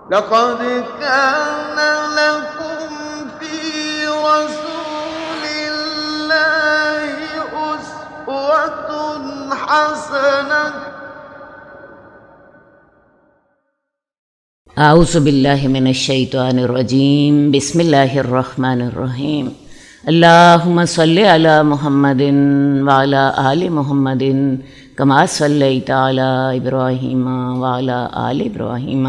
لقد كان لكم في رسول الله أسوة حسنة اعوذ باللہ من الشیطان الرجیم بسم اللہ الرحمن الرحیم اللہم صلی علی محمد وعلی آل محمد کما صلیت علی ابراہیم وعلی آل ابراہیم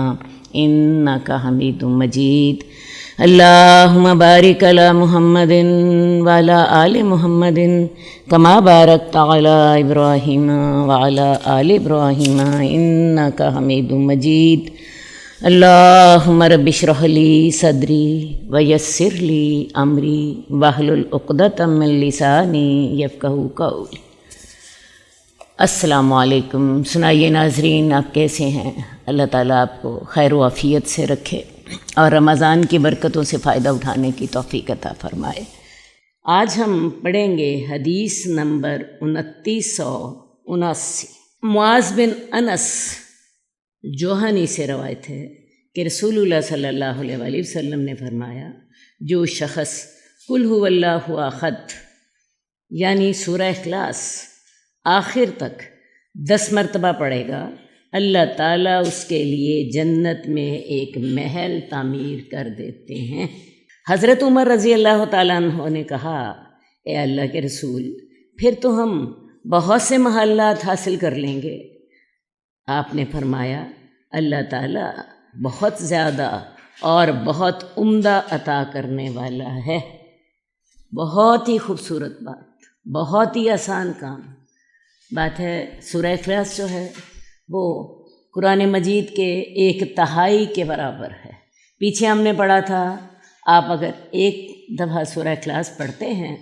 انک حمید مجید اللہم بارک علی محمد وعلی آل محمد کما بارکت علی ابراہیم وعلی آل ابراہیم انک حمید مجید اللہم رب اشرح لی صدری ویسر لی امری واحلل عقدۃ من لسانی یفقہوا قولی۔ السلام علیکم۔ سنائیے ناظرین، آپ کیسے ہیں؟ اللہ تعالیٰ آپ کو خیر و عافیت سے رکھے اور رمضان کی برکتوں سے فائدہ اٹھانے کی توفیق عطا فرمائے۔ آج ہم پڑھیں گے حدیث نمبر 2979۔ معاذ بن انس جوہنی سے روایت ہے کہ رسول اللہ صلی اللہ علیہ وآلہ وسلم نے فرمایا، جو شخص قل هو اللہ احد یعنی سورہ اخلاص آخر تک 10 مرتبہ پڑھے گا، اللہ تعالیٰ اس کے لیے جنت میں ایک محل تعمیر کر دیتے ہیں۔ حضرت عمر رضی اللہ تعالیٰ عنہ نے کہا، اے اللہ کے رسول، پھر تو ہم بہت سے محلات حاصل کر لیں گے۔ آپ نے فرمایا، اللہ تعالیٰ بہت زیادہ اور بہت عمدہ عطا کرنے والا ہے۔ بہت ہی خوبصورت بات، بہت ہی آسان کام بات ہے۔ سورہ اخلاص جو ہے وہ قرآن مجید کے 1/3 کے برابر ہے۔ پیچھے ہم نے پڑھا تھا، آپ اگر ایک دفعہ سورہ اخلاص پڑھتے ہیں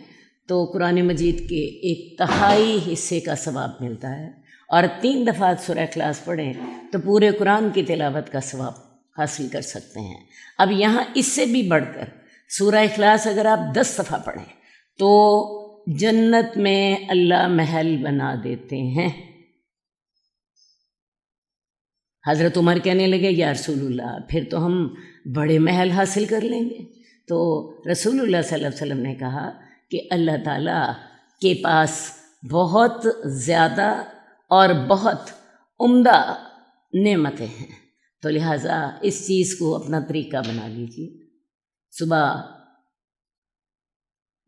تو قرآن مجید کے 1/3 حصے کا ثواب ملتا ہے، اور 3 دفعہ سورہ اخلاص پڑھیں تو پورے قرآن کی تلاوت کا ثواب حاصل کر سکتے ہیں۔ اب یہاں اس سے بھی بڑھ کر سورہ اخلاص اگر آپ 10 دفعہ پڑھیں تو جنت میں اللہ محل بنا دیتے ہیں۔ حضرت عمر کہنے لگے، یا رسول اللہ، پھر تو ہم بڑے محل حاصل کر لیں گے۔ تو رسول اللہ صلی اللہ علیہ وسلم نے کہا کہ اللہ تعالیٰ کے پاس بہت زیادہ اور بہت عمدہ نعمتیں ہیں، تو لہٰذا اس چیز کو اپنا طریقہ بنا لیجیے۔ صبح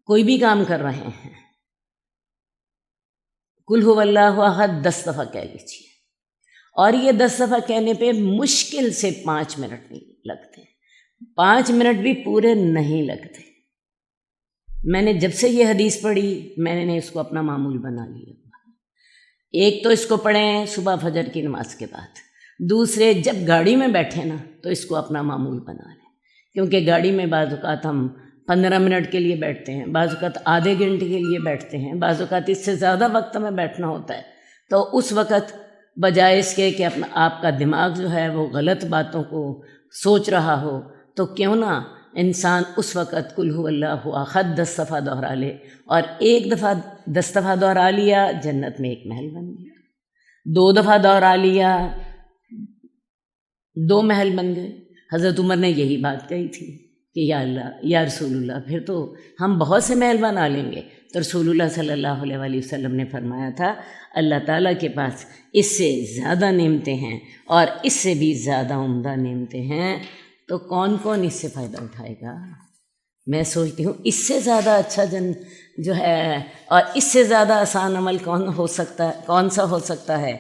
کوئی بھی کام کر رہے ہیں، قل هو اللہ احد 10 دفعہ کہہ لیجیے، اور یہ 10 دفعہ کہنے پہ مشکل سے 5 منٹ نہیں لگتے، 5 منٹ بھی پورے نہیں لگتے۔ میں نے جب سے یہ حدیث پڑھی میں نے اس کو اپنا معمول بنا لیا۔ ایک تو اس کو پڑھیں صبح فجر کی نماز کے بعد، دوسرے جب گاڑی میں بیٹھیں نا تو اس کو اپنا معمول بنا لیں، کیونکہ گاڑی میں بعض اوقات ہم 15 منٹ کے لیے بیٹھتے ہیں، بعض اوقات آدھے گھنٹے کے لیے بیٹھتے ہیں، بعض اوقات اس سے زیادہ وقت ہمیں بیٹھنا ہوتا ہے۔ تو اس وقت بجائے اس کے کہ اپنا آپ کا دماغ جو ہے وہ غلط باتوں کو سوچ رہا ہو، تو کیوں نہ انسان اس وقت قل هو اللہ احد 10 دفعہ دہرا لے، اور ایک دفعہ 10 دفعہ دہرا لیا جنت میں ایک محل بن گیا، 2 دفعہ دہرا لیا 2 محل بن گئے۔ حضرت عمر نے یہی بات کہی تھی کہ یا اللہ، یا رسول اللہ، پھر تو ہم بہت سے محل بنا لیں گے۔ تو رسول اللہ صلی اللہ علیہ وآلہ وسلم نے فرمایا تھا، اللہ تعالیٰ کے پاس اس سے زیادہ نعمتیں ہیں اور اس سے بھی زیادہ عمدہ نعمتیں ہیں، تو کون کون اس سے فائدہ اٹھائے گا؟ میں سوچتی ہوں اس سے زیادہ اچھا جو ہے اور اس سے زیادہ آسان عمل کون سا ہو سکتا ہے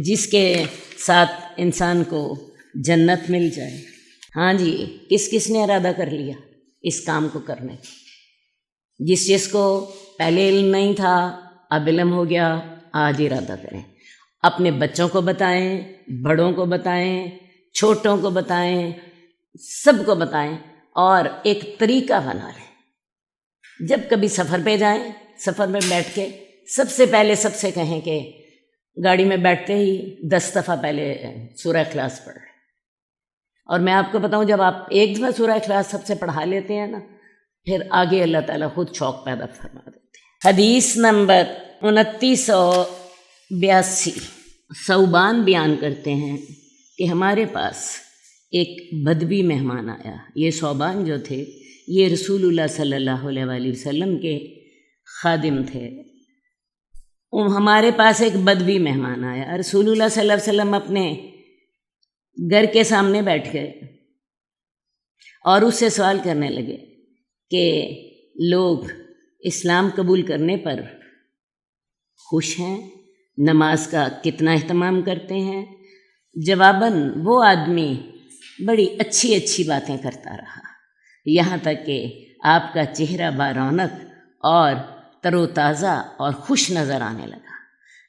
جس کے ساتھ انسان کو جنت مل جائے؟ ہاں جی، کس نے ارادہ کر لیا اس کام کو کرنے؟ جس چیز کو پہلے علم نہیں تھا اب علم ہو گیا، آج ارادہ کریں، اپنے بچوں کو بتائیں، بڑوں کو بتائیں، چھوٹوں کو بتائیں، سب کو بتائیں، اور ایک طریقہ بنا لیں۔ جب کبھی سفر پہ جائیں، سفر میں بیٹھ کے سب سے پہلے سب سے کہیں کہ گاڑی میں بیٹھتے ہی 10 دفعہ پہلے سورہ اخلاص پڑھ۔ اور میں آپ کو بتاؤں، جب آپ ایک دفعہ سورہ اخلاص سب سے پڑھا لیتے ہیں نا، پھر آگے اللہ تعالیٰ خود شوق پیدا فرما دیتے ہیں۔ حدیث نمبر 2982، ثوبان بیان کرتے ہیں کہ ہمارے پاس ایک بدوی مہمان آیا۔ یہ صوبان جو تھے یہ رسول اللہ صلی اللہ علیہ وآلہ وسلم کے خادم تھے۔ ہمارے پاس ایک بدوی مہمان آیا، رسول اللہ صلی اللہ علیہ وسلم اپنے گھر کے سامنے بیٹھ گئے اور اس سے سوال کرنے لگے کہ لوگ اسلام قبول کرنے پر خوش ہیں، نماز کا کتنا اہتمام کرتے ہیں۔ جواباً وہ آدمی بڑی اچھی اچھی باتیں کرتا رہا، یہاں تک کہ آپ کا چہرہ برونق اور تر و تازہ اور خوش نظر آنے لگا۔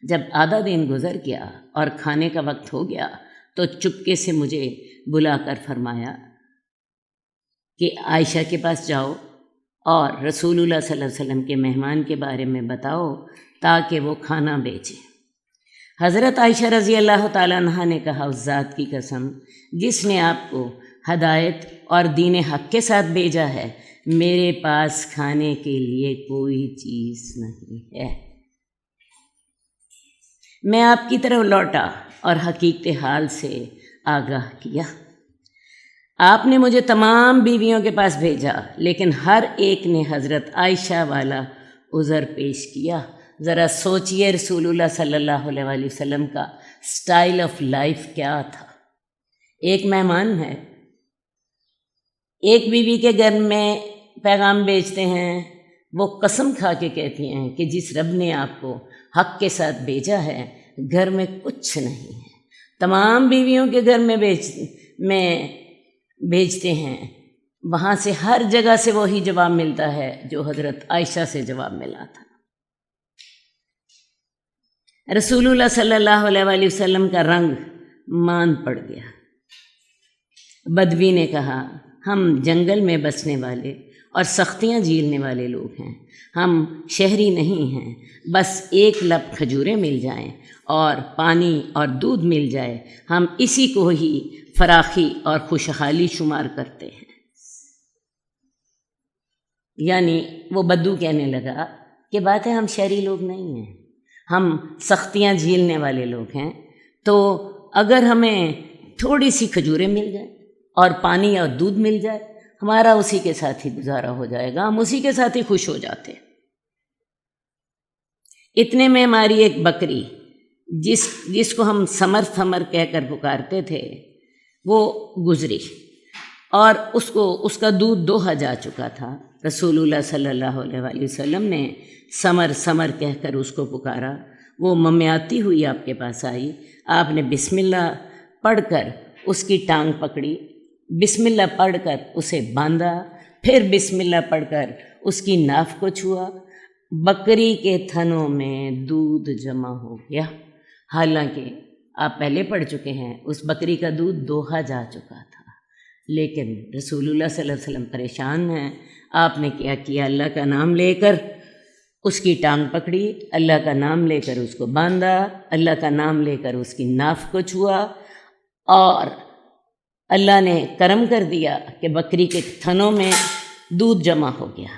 جب آدھا دن گزر گیا اور کھانے کا وقت ہو گیا تو چپکے سے مجھے بلا کر فرمایا کہ عائشہ کے پاس جاؤ اور رسول اللہ صلی اللہ علیہ وسلم کے مہمان کے بارے میں بتاؤ تاکہ وہ کھانا بیچے۔ حضرت عائشہ رضی اللہ تعالیٰ عنہ نے کہا، اس ذات کی قسم جس نے آپ کو ہدایت اور دین حق کے ساتھ بھیجا ہے، میرے پاس کھانے کے لیے کوئی چیز نہیں ہے۔ میں آپ کی طرف لوٹا اور حقیقت حال سے آگاہ کیا۔ آپ نے مجھے تمام بیویوں کے پاس بھیجا، لیکن ہر ایک نے حضرت عائشہ والا عذر پیش کیا۔ ذرا سوچئے رسول اللہ صلی اللہ علیہ وآلہ وسلم کا سٹائل آف لائف کیا تھا۔ ایک مہمان ہے، ایک بیوی کے گھر میں پیغام بیچتے ہیں، وہ قسم کھا کے کہتی ہیں کہ جس رب نے آپ کو حق کے ساتھ بھیجا ہے گھر میں کچھ نہیں ہے۔ تمام بیویوں کے گھر میں بھیجتے ہیں، وہاں سے ہر جگہ سے وہی جواب ملتا ہے جو حضرت عائشہ سے جواب ملا تھا۔ رسول اللہ صلی اللہ علیہ وآلہ وسلم کا رنگ مان پڑ گیا۔ بدوی نے کہا، ہم جنگل میں بسنے والے اور سختیاں جھیلنے والے لوگ ہیں، ہم شہری نہیں ہیں، بس ایک لب کھجوریں مل جائیں اور پانی اور دودھ مل جائے، ہم اسی کو ہی فراخی اور خوشحالی شمار کرتے ہیں۔ یعنی وہ بدو کہنے لگا کہ بات ہے ہم شہری لوگ نہیں ہیں، ہم سختیاں جھیلنے والے لوگ ہیں، تو اگر ہمیں تھوڑی سی کھجوریں مل جائیں اور پانی اور دودھ مل جائے، ہمارا اسی کے ساتھ ہی گزارا ہو جائے گا، ہم اسی کے ساتھ ہی خوش ہو جاتے۔ اتنے میں ہماری ایک بکری جس کو ہم سمر کہہ کر پکارتے تھے وہ گزری اور اس کا دودھ دوہا جا چکا تھا۔ رسول اللہ صلی اللہ علیہ وآلہ وسلم نے سمر کہہ کر اس کو پکارا، وہ ممیاتی ہوئی آپ کے پاس آئی، آپ نے بسم اللہ پڑھ کر اس کی ٹانگ پکڑی، بسم اللہ پڑھ کر اسے باندھا، پھر بسم اللہ پڑھ کر اس کی ناف کو چھوا، بکری کے تھنوں میں دودھ جمع ہو گیا۔ حالانکہ آپ پہلے پڑھ چکے ہیں اس بکری کا دودھ دوہا جا چکا تھا، لیکن رسول اللہ صلی اللہ علیہ وسلم پریشان ہیں۔ آپ نے کیا کیا، اللہ کا نام لے کر اس کی ٹانگ پکڑی، اللہ کا نام لے کر اس کو باندھا، اللہ کا نام لے کر اس کی ناف کو چھوا، اور اللہ نے کرم کر دیا کہ بکری کے تھنوں میں دودھ جمع ہو گیا۔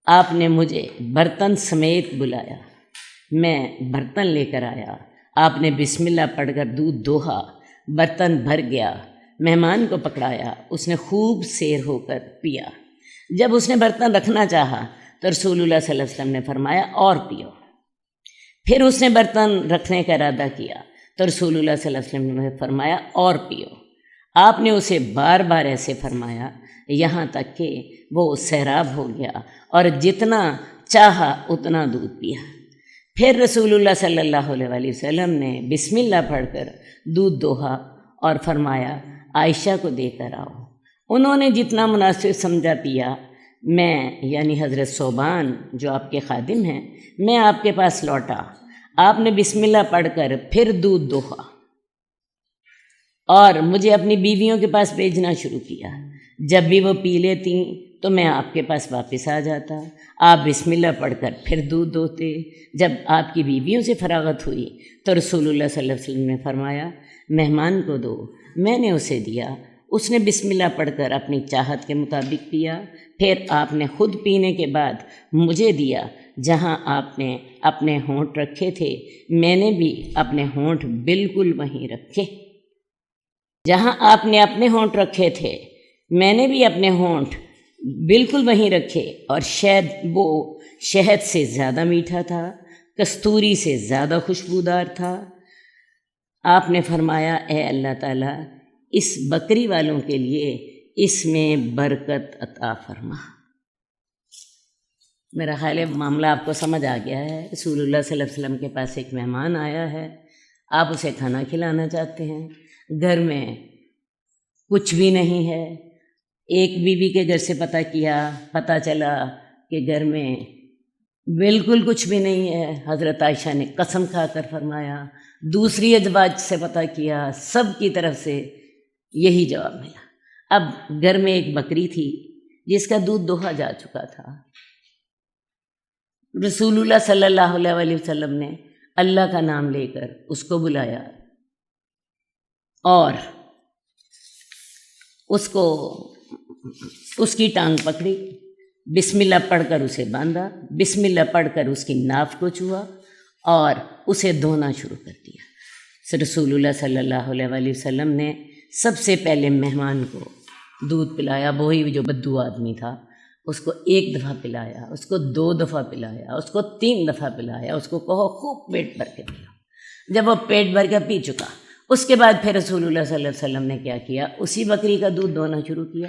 آپ نے مجھے برتن سمیت بلایا، میں برتن لے کر آیا، آپ نے بسم اللہ پڑھ کر دودھ دوہا، برتن بھر گیا، مہمان کو پکڑایا، اس نے خوب سیر ہو کر پیا۔ جب اس نے برتن رکھنا چاہا تو رسول اللہ صلی اللہ علیہ وسلم نے فرمایا اور پیو۔ پھر اس نے برتن رکھنے کا ارادہ کیا تو رسول اللہ صلی اللہ علیہ وسلم نے فرمایا اور پیو۔ آپ نے اسے بار بار ایسے فرمایا یہاں تک کہ وہ سیراب ہو گیا اور جتنا چاہا اتنا دودھ پیا۔ پھر رسول اللہ صلی اللہ علیہ وآلہ وسلم نے بسم اللہ پڑھ کر دودھ دوہا اور فرمایا عائشہ کو دے کر آؤ۔ انہوں نے جتنا مناسب سمجھا پیا۔ میں یعنی حضرت صوبان جو آپ کے خادم ہیں، میں آپ کے پاس لوٹا، آپ نے بسم اللہ پڑھ کر پھر دودھ دوہا اور مجھے اپنی بیویوں کے پاس بھیجنا شروع کیا۔ جب بھی وہ پی لیتی تو میں آپ کے پاس واپس آ جاتا، آپ بسم اللہ پڑھ کر پھر دودھ دوہتے۔ جب آپ کی بیویوں سے فراغت ہوئی تو رسول اللہ صلی اللہ علیہ وسلم نے فرمایا مہمان کو دو۔ میں نے اسے دیا، اس نے بسم اللہ پڑھ کر اپنی چاہت کے مطابق پیا۔ پھر آپ نے خود پینے کے بعد مجھے دیا۔ جہاں آپ نے اپنے ہونٹ رکھے تھے میں نے بھی اپنے ہونٹ بالکل وہیں رکھے۔ جہاں آپ نے اپنے ہونٹ رکھے تھے میں نے بھی اپنے ہونٹ بالکل وہیں رکھے، اور شہد وہ شہد سے زیادہ میٹھا تھا، کستوری سے زیادہ خوشبودار تھا۔ آپ نے فرمایا اے اللہ تعالیٰ اس بکری والوں کے لیے اس میں برکت عطا فرما۔ میرا خیال ہے معاملہ آپ کو سمجھ آ گیا ہے۔ رسول اللہ صلی اللہ علیہ وسلم کے پاس ایک مہمان آیا ہے، آپ اسے کھانا کھلانا چاہتے ہیں، گھر میں کچھ بھی نہیں ہے۔ ایک بیوی کے گھر سے پتہ چلا کہ گھر میں بالکل کچھ بھی نہیں ہے، حضرت عائشہ نے قسم کھا کر فرمایا۔ دوسری ازواج سے پتہ کیا، سب کی طرف سے یہی جواب ملا۔ اب گھر میں ایک بکری تھی جس کا دودھ دوہا جا چکا تھا۔ رسول اللہ صلی اللہ علیہ وسلم نے اللہ کا نام لے کر اس کو بلایا اور اس کی ٹانگ پکڑی، بسم اللہ پڑھ کر اسے باندھا، بسم اللہ پڑھ کر اس کی ناف کو چھوا اور اسے دھونا شروع کر دیا۔ رسول اللہ صلی اللہ علیہ وسلم نے سب سے پہلے مہمان کو دودھ پلایا، وہی جو بدو آدمی تھا، اس کو 1 دفعہ پلایا، اس کو 2 دفعہ پلایا، اس کو 3 دفعہ پلایا، اس کو کہو خوب پیٹ بھر کے پیا۔ جب وہ پیٹ بھر کے پی چکا، اس کے بعد پھر رسول اللہ صلی اللہ علیہ وسلم نے کیا کیا، اسی بکری کا دودھ دھونا شروع کیا۔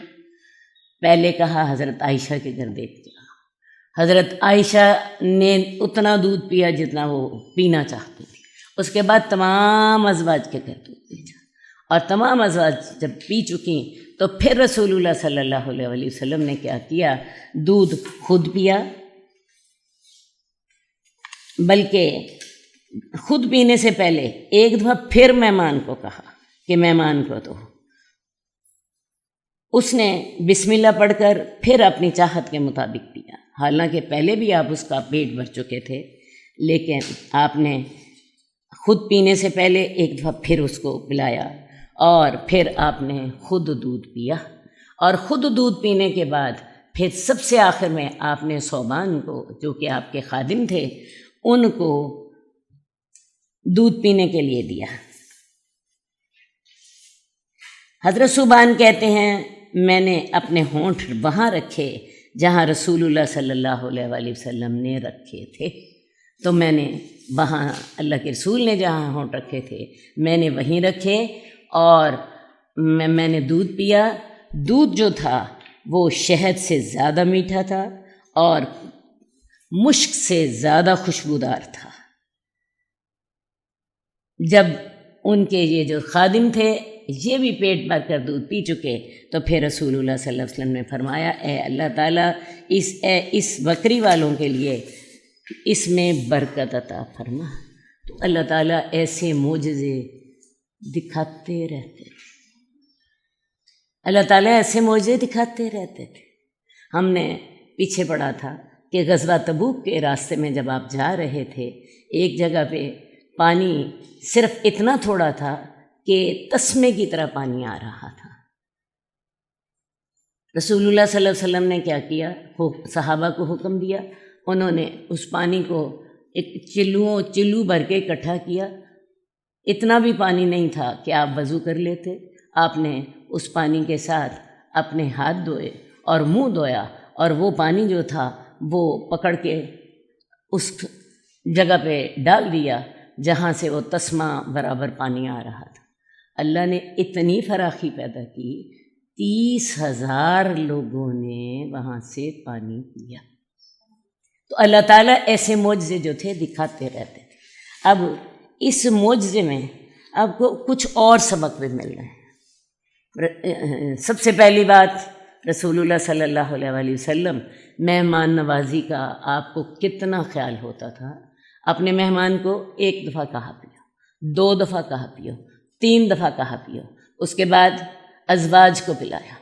پہلے کہا حضرت عائشہ کے گھر دیکھ دیا، حضرت عائشہ نے اتنا دودھ پیا جتنا وہ پینا چاہتی تھی۔ اس کے بعد تمام ازواج کے گھر دودھ بھیجا، اور تمام ازواج جب پی چکی تو پھر رسول اللہ صلی اللہ علیہ وسلم نے کیا کیا، دودھ خود پیا، بلکہ خود پینے سے پہلے ایک دفعہ پھر مہمان کو کہا کہ مہمان کو دو۔ اس نے بسم اللہ پڑھ کر پھر اپنی چاہت کے مطابق پیا، حالانکہ پہلے بھی آپ اس کا پیٹ بھر چکے تھے، لیکن آپ نے خود پینے سے پہلے ایک دفعہ پھر اس کو پلایا، اور پھر آپ نے خود دودھ پیا، اور خود دودھ پینے کے بعد پھر سب سے آخر میں آپ نے صوبان کو، جو کہ آپ کے خادم تھے، ان کو دودھ پینے کے لیے دیا۔ حضرت صوبان کہتے ہیں میں نے اپنے ہونٹ وہاں رکھے جہاں رسول اللہ صلی اللہ علیہ وسلم نے رکھے تھے، تو میں نے وہاں، اللہ کے رسول نے جہاں ہونٹ رکھے تھے میں نے وہیں رکھے، اور میں نے دودھ پیا۔ دودھ جو تھا وہ شہد سے زیادہ میٹھا تھا اور مشک سے زیادہ خوشبودار تھا۔ جب ان کے یہ جو خادم تھے یہ بھی پیٹ بھر کر دودھ پی چکے تو پھر رسول اللہ صلی اللہ علیہ وسلم نے فرمایا اے اللہ تعالیٰ اس بکری والوں کے لیے اس میں برکت عطا فرما۔ تو اللہ تعالیٰ ایسے معجزے دکھاتے رہتے تھے، اللہ تعالیٰ ایسے معجزے دکھاتے رہتے تھے۔ ہم نے پیچھے پڑھا تھا کہ غزوہ تبوک کے راستے میں جب آپ جا رہے تھے، ایک جگہ پہ پانی صرف اتنا تھوڑا تھا کہ تسمے کی طرح پانی آ رہا تھا۔ رسول اللہ صلی اللہ علیہ وسلم نے کیا کیا، صحابہ کو حکم دیا، انہوں نے اس پانی کو ایک چلو بھر کے اکٹھا کیا۔ اتنا بھی پانی نہیں تھا کہ آپ وضو کر لیتے، آپ نے اس پانی کے ساتھ اپنے ہاتھ دھوئے اور منہ دھویا، اور وہ پانی جو تھا وہ پکڑ کے اس جگہ پہ ڈال دیا جہاں سے وہ تسمہ برابر پانی آ رہا تھا۔ اللہ نے اتنی فراخی پیدا کی، 30,000 لوگوں نے وہاں سے پانی پیا۔ تو اللہ تعالیٰ ایسے معجزے جو تھے دکھاتے رہتے تھے۔ اب اس معجزے میں آپ کو کچھ اور سبق بھی مل رہے ہیں۔ سب سے پہلی بات، رسول اللہ صلی اللہ علیہ وسلم مہمان نوازی کا آپ کو کتنا خیال ہوتا تھا۔ اپنے مہمان کو 1 دفعہ کہا پیو، 2 دفعہ کہا پیو، 3 دفعہ کہا پیو، اس کے بعد ازواج کو پلایا،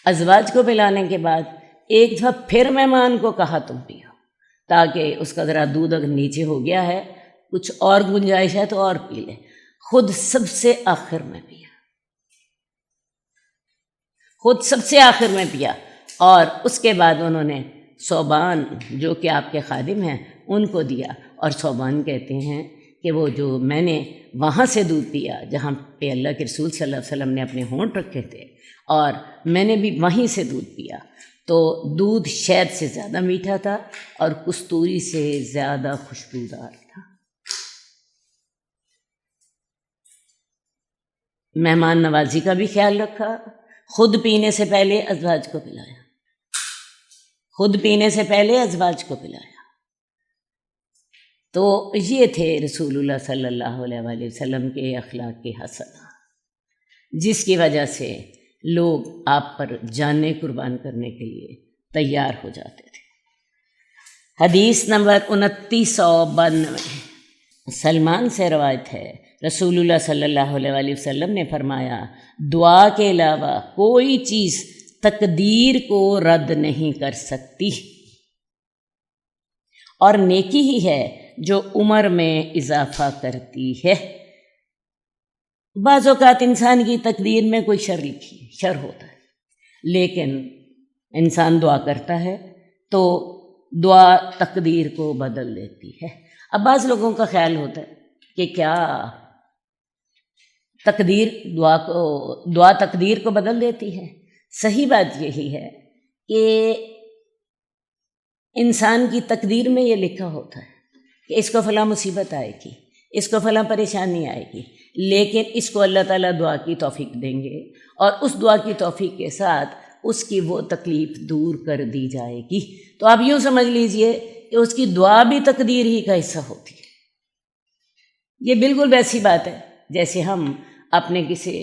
ازواج کو پلانے کے بعد 1 دفعہ پھر مہمان کو کہا تم پیو، تاکہ اس کا ذرا دودھ اگر نیچے ہو گیا ہے، کچھ اور گنجائش ہے تو اور پی لے۔ خود سب سے آخر میں پیا، خود سب سے آخر میں پیا، اور اس کے بعد انہوں نے صوبان جو کہ آپ کے خادم ہیں ان کو دیا۔ اور صوبان کہتے ہیں کہ وہ جو میں نے وہاں سے دودھ پیا جہاں پہ اللہ کے رسول صلی اللہ علیہ وسلم نے اپنے ہونٹ رکھے تھے، اور میں نے بھی وہیں سے دودھ پیا، تو دودھ شہد سے زیادہ میٹھا تھا اور کستوری سے زیادہ خوشبودار تھا۔ مہمان نوازی کا بھی خیال رکھا، خود پینے سے پہلے ازواج کو پلایا، خود پینے سے پہلے ازواج کو پلایا۔ تو یہ تھے رسول اللہ صلی اللہ علیہ وآلہ وسلم کے اخلاق کے حسنہ، جس کی وجہ سے لوگ آپ پر جانیں قربان کرنے کے لیے تیار ہو جاتے تھے۔ حدیث نمبر 2992 سلمان سے روایت ہے، رسول اللہ صلی اللہ علیہ وآلہ وسلم نے فرمایا، دعا کے علاوہ کوئی چیز تقدیر کو رد نہیں کر سکتی، اور نیکی ہی ہے جو عمر میں اضافہ کرتی ہے۔ بعض اوقات انسان کی تقدیر میں کوئی شر ہوتا ہے، لیکن انسان دعا کرتا ہے تو دعا تقدیر کو بدل دیتی ہے۔ اب بعض لوگوں کا خیال ہوتا ہے کہ کیا دعا تقدیر کو بدل دیتی ہے؟ صحیح بات یہی ہے کہ انسان کی تقدیر میں یہ لکھا ہوتا ہے کہ اس کو فلاں مصیبت آئے گی، اس کو فلاں پریشانی آئے گی، لیکن اس کو اللہ تعالیٰ دعا کی توفیق دیں گے، اور اس دعا کی توفیق کے ساتھ اس کی وہ تکلیف دور کر دی جائے گی۔ تو آپ یوں سمجھ لیجئے کہ اس کی دعا بھی تقدیر ہی کا حصہ ہوتی ہے۔ یہ بالکل ویسی بات ہے جیسے ہم اپنے کسی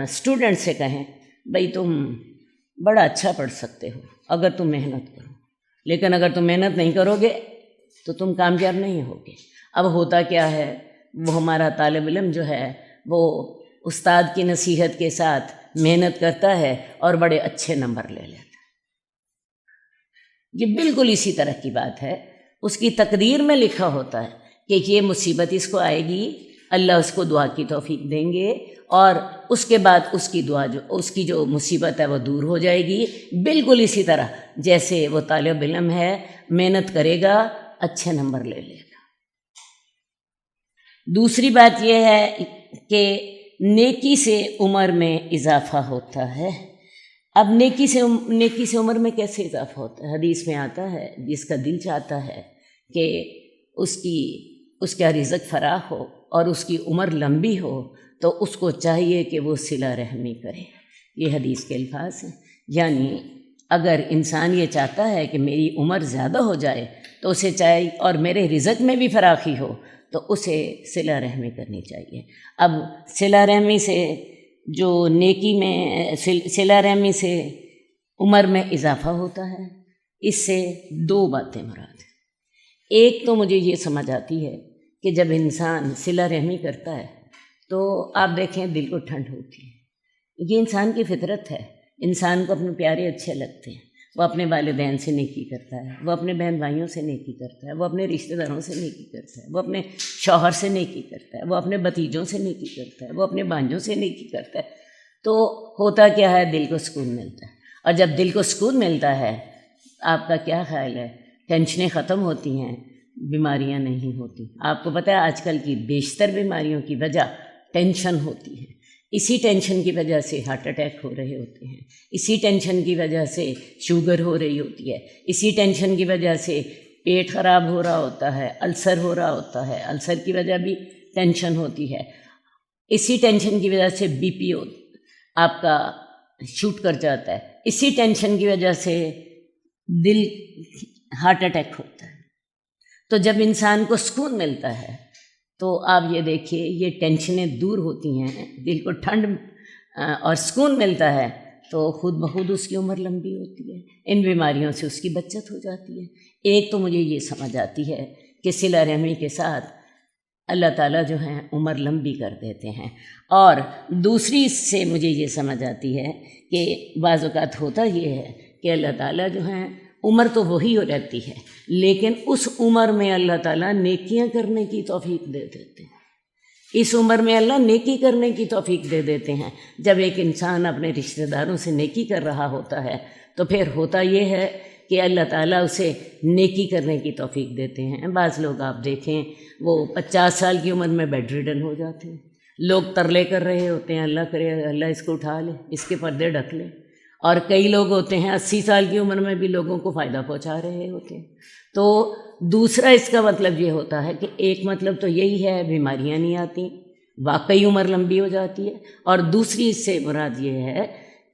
اسٹوڈنٹ سے کہیں، بھئی تم بڑا اچھا پڑھ سکتے ہو اگر تم محنت کرو، لیکن اگر تم محنت نہیں کرو گے تو تم کامیاب نہیں ہوگے۔ اب ہوتا کیا ہے، وہ ہمارا طالب علم جو ہے وہ استاد کی نصیحت کے ساتھ محنت کرتا ہے اور بڑے اچھے نمبر لے لیتا ہے۔ یہ بالکل اسی طرح کی بات ہے، اس کی تقدیر میں لکھا ہوتا ہے کہ یہ مصیبت اس کو آئے گی، اللہ اس کو دعا کی توفیق دیں گے، اور اس کے بعد اس کی جو مصیبت ہے وہ دور ہو جائے گی۔ بالکل اسی طرح جیسے وہ طالب علم ہے، محنت کرے گا، اچھے نمبر لے لے گا۔ دوسری بات یہ ہے کہ نیکی سے عمر میں اضافہ ہوتا ہے۔ اب نیکی سے عمر میں کیسے اضافہ ہوتا ہے؟ حدیث میں آتا ہے، جس کا دل چاہتا ہے کہ اس کا رزق فراخ ہو اور اس کی عمر لمبی ہو، تو اس کو چاہیے کہ وہ صلہ رحمی کرے۔ یہ حدیث کے الفاظ ہیں، یعنی اگر انسان یہ چاہتا ہے کہ میری عمر زیادہ ہو جائے تو اسے چاہیے، اور میرے رزق میں بھی فراخی ہو، تو اسے صلہ رحمی کرنی چاہیے۔ اب صلہ رحمی سے جو نیکی میں صلہ رحمی سے عمر میں اضافہ ہوتا ہے، اس سے دو باتیں مراد ہیں۔ ایک تو مجھے یہ سمجھ آتی ہے کہ جب انسان صلہ رحمی کرتا ہے تو آپ دیکھیں دل کو ٹھنڈ ہوتی ہے۔ یہ انسان کی فطرت ہے، انسان کو اپنے پیارے اچھے لگتے ہیں، وہ اپنے والدین سے نیکی کرتا ہے، وہ اپنے بہن بھائیوں سے نیکی کرتا ہے، وہ اپنے رشتہ داروں سے نیکی کرتا ہے، وہ اپنے شوہر سے نیکی کرتا ہے، وہ اپنے بھتیجوں سے نیکی کرتا ہے، وہ اپنے بھانجوں سے نیکی کرتا ہے۔ تو ہوتا کیا ہے، دل کو سکون ملتا ہے، اور جب دل کو سکون ملتا ہے، آپ کا کیا خیال ہے، ٹینشنیں ختم ہوتی ہیں، بیماریاں نہیں ہوتی۔ آپ کو پتہ ہے آج کل کی بیشتر بیماریوں کی وجہ ٹینشن ہوتی ہے، اسی ٹینشن کی وجہ سے ہارٹ اٹیک ہو رہے ہوتے ہیں، اسی ٹینشن کی وجہ سے شوگر ہو رہی ہوتی ہے، اسی ٹینشن کی وجہ سے پیٹ خراب ہو رہا ہوتا ہے، السر ہو رہا ہوتا ہے، السر کی وجہ بھی ٹینشن ہوتی ہے، اسی ٹینشن کی وجہ سے بی پی آپ کا شوٹ کر جاتا ہے، اسی ٹینشن کی وجہ سے دل ہارٹ اٹیک ہوتا ہے۔ تو جب انسان کو سکون ملتا ہے تو آپ یہ دیکھیے یہ ٹینشنیں دور ہوتی ہیں، دل کو ٹھنڈ اور سکون ملتا ہے، تو خود بخود اس کی عمر لمبی ہوتی ہے، ان بیماریوں سے اس کی بچت ہو جاتی ہے۔ ایک تو مجھے یہ سمجھ آتی ہے کہ صلہ رحمی کے ساتھ اللہ تعالیٰ جو ہیں عمر لمبی کر دیتے ہیں، اور دوسری اس سے مجھے یہ سمجھ آتی ہے کہ بعض اوقات ہوتا یہ ہے کہ اللہ تعالیٰ جو ہیں عمر تو وہی ہو رہتی ہے، لیکن اس عمر میں اللہ تعالیٰ نیکیاں کرنے کی توفیق دے دیتے ہیں، اس عمر میں اللہ نیکی کرنے کی توفیق دے دیتے ہیں۔ جب ایک انسان اپنے رشتہ داروں سے نیکی کر رہا ہوتا ہے تو پھر ہوتا یہ ہے کہ اللہ تعالیٰ اسے نیکی کرنے کی توفیق دیتے ہیں۔ بعض لوگ آپ دیکھیں وہ 50 سال کی عمر میں بیڈ ریڈن ہو جاتے ہیں، لوگ ترلے کر رہے ہوتے ہیں اللہ کرے اللہ اس کو اٹھا لے، اس کے پردے ڈھک لے، اور کئی لوگ ہوتے ہیں 80 سال کی عمر میں بھی لوگوں کو فائدہ پہنچا رہے ہوتے ہیں۔ تو دوسرا اس کا مطلب یہ ہوتا ہے کہ ایک مطلب تو یہی ہے بیماریاں نہیں آتی، واقعی عمر لمبی ہو جاتی ہے، اور دوسری اس سے مراد یہ ہے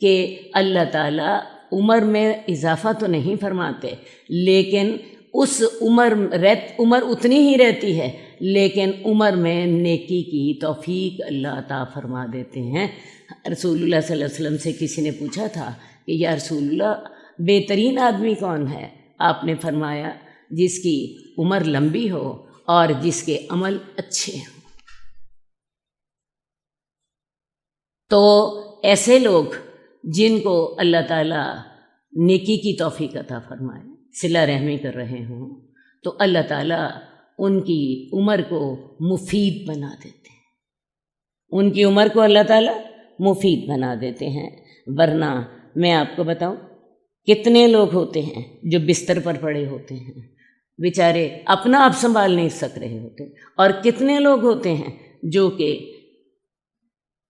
کہ اللہ تعالیٰ عمر میں اضافہ تو نہیں فرماتے، لیکن اس عمر اتنی ہی رہتی ہے، لیکن عمر میں نیکی کی توفیق اللہ عطا فرما دیتے ہیں۔ رسول اللہ صلی اللہ علیہ وسلم سے کسی نے پوچھا تھا کہ یا رسول اللہ بہترین آدمی کون ہے؟ آپ نے فرمایا جس کی عمر لمبی ہو اور جس کے عمل اچھے ہوں۔ تو ایسے لوگ جن کو اللہ تعالیٰ نیکی کی توفیق عطا فرمائے، صلہ رحمی کر رہے ہوں، تو اللہ تعالیٰ ان کی عمر کو مفید بنا دیتے ہیں، ان کی عمر کو اللہ تعالیٰ مفید بنا دیتے ہیں۔ ورنہ میں آپ کو بتاؤں کتنے لوگ ہوتے ہیں جو بستر پر پڑے ہوتے ہیں، بیچارے اپنا آپ سنبھال نہیں سک رہے ہوتے، اور کتنے لوگ ہوتے ہیں جو کہ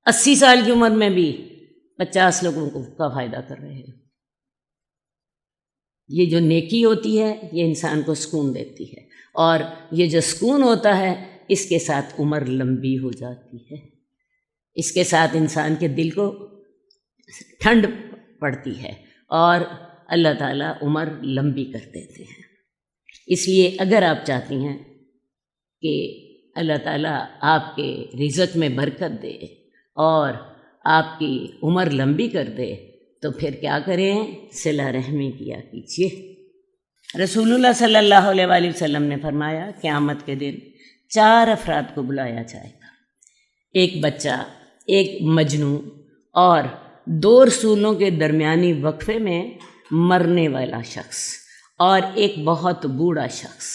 80 سال کی عمر میں بھی 50 لوگوں کا فائدہ کر رہے ہیں۔ یہ جو نیکی ہوتی ہے یہ انسان کو سکون دیتی ہے، اور یہ جو سکون ہوتا ہے اس کے ساتھ عمر لمبی ہو جاتی ہے، اس کے ساتھ انسان کے دل کو ٹھنڈ پڑتی ہے، اور اللہ تعالیٰ عمر لمبی کر دیتے ہیں۔ اس لیے اگر آپ چاہتی ہیں کہ اللہ تعالیٰ آپ کے رزق میں برکت دے اور آپ کی عمر لمبی کر دے تو پھر کیا کریں؟ صلہ رحمی کیا کیجیے۔ رسول اللہ صلی اللہ علیہ وآلہ وسلم نے فرمایا قیامت کے دن 4 افراد کو بلایا جائے گا، ایک بچہ، ایک مجنون، اور 2 رسولوں کے درمیانی وقفے میں مرنے والا شخص، اور ایک بہت بوڑھا شخص۔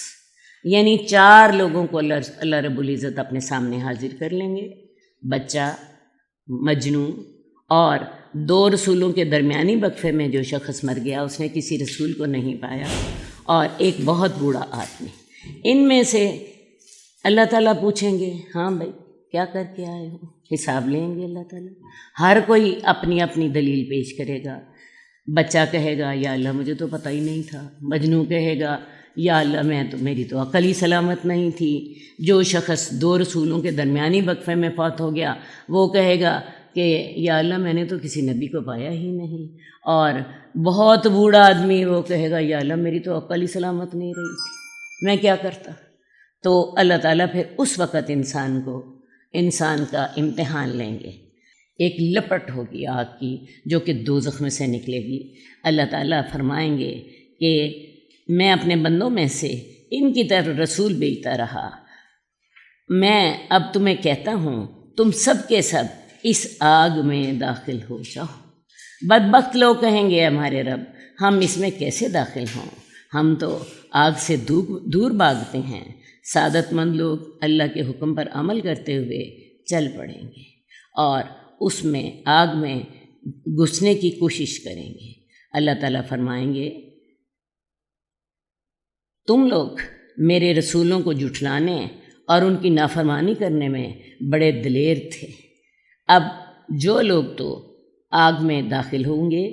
یعنی 4 لوگوں کو اللہ رب العزت اپنے سامنے حاضر کر لیں گے، بچہ، مجنون، اور 2 رسولوں کے درمیانی وقفے میں جو شخص مر گیا، اس نے کسی رسول کو نہیں پایا، اور ایک بہت بوڑھا آدمی۔ ان میں سے اللہ تعالیٰ پوچھیں گے ہاں بھائی کیا کر کے آئے ہو، حساب لیں گے اللہ تعالیٰ۔ ہر کوئی اپنی اپنی دلیل پیش کرے گا۔ بچہ کہے گا یا اللہ مجھے تو پتہ ہی نہیں تھا، مجنون کہے گا یا اللہ میری تو عقل ہی سلامت نہیں تھی، جو شخص 2 رسولوں کے درمیانی وقفے میں فوت ہو گیا وہ کہے گا کہ یا اللہ میں نے تو کسی نبی کو پایا ہی نہیں، اور بہت بوڑھا آدمی وہ کہے گا یا اللہ میری تو عقل ہی سلامت نہیں رہی تھی، میں کیا کرتا۔ تو اللہ تعالیٰ پھر اس وقت انسان کا امتحان لیں گے۔ ایک لپٹ ہوگی آگ کی جو کہ دوزخ میں سے نکلے گی۔ اللہ تعالیٰ فرمائیں گے کہ میں اپنے بندوں میں سے ان کی طرف رسول بھیجتا رہا، میں اب تمہیں کہتا ہوں تم سب کے سب اس آگ میں داخل ہو جاؤ۔ بدبخت لوگ کہیں گے ہمارے رب ہم اس میں کیسے داخل ہوں، ہم تو آگ سے دور بھاگتے ہیں۔ سعادت مند لوگ اللہ کے حکم پر عمل کرتے ہوئے چل پڑیں گے اور اس میں آگ میں گھسنے کی کوشش کریں گے۔ اللہ تعالیٰ فرمائیں گے تم لوگ میرے رسولوں کو جھٹلانے اور ان کی نافرمانی کرنے میں بڑے دلیر تھے، اب جو لوگ تو آگ میں داخل ہوں گے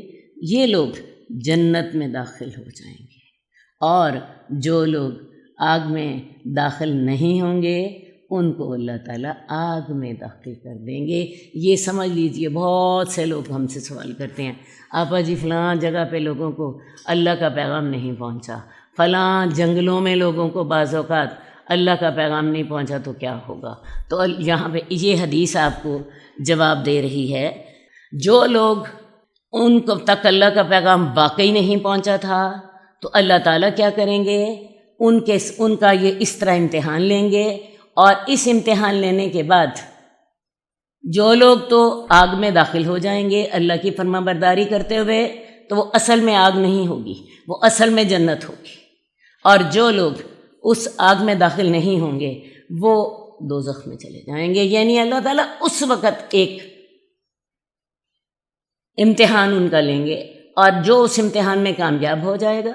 یہ لوگ جنت میں داخل ہو جائیں گے، اور جو لوگ آگ میں داخل نہیں ہوں گے ان کو اللہ تعالیٰ آگ میں داخل کر دیں گے۔ یہ سمجھ لیجئے بہت سے لوگ ہم سے سوال کرتے ہیں آپا جی فلاں جگہ پہ لوگوں کو اللہ کا پیغام نہیں پہنچا، فلاں جنگلوں میں لوگوں کو بعض اوقات اللہ کا پیغام نہیں پہنچا تو کیا ہوگا؟ تو یہاں پہ یہ حدیث آپ کو جواب دے رہی ہے، جو لوگ ان کو تک اللہ کا پیغام واقعی نہیں پہنچا تھا تو اللہ تعالیٰ کیا کریں گے؟ ان کا یہ اس طرح امتحان لیں گے، اور اس امتحان لینے کے بعد جو لوگ تو آگ میں داخل ہو جائیں گے اللہ کی فرما برداری کرتے ہوئے تو وہ اصل میں آگ نہیں ہوگی، وہ اصل میں جنت ہوگی، اور جو لوگ اس آگ میں داخل نہیں ہوں گے وہ دوزخ میں چلے جائیں گے۔ یعنی اللہ تعالیٰ اس وقت ایک امتحان ان کا لیں گے اور جو اس امتحان میں کامیاب ہو جائے گا،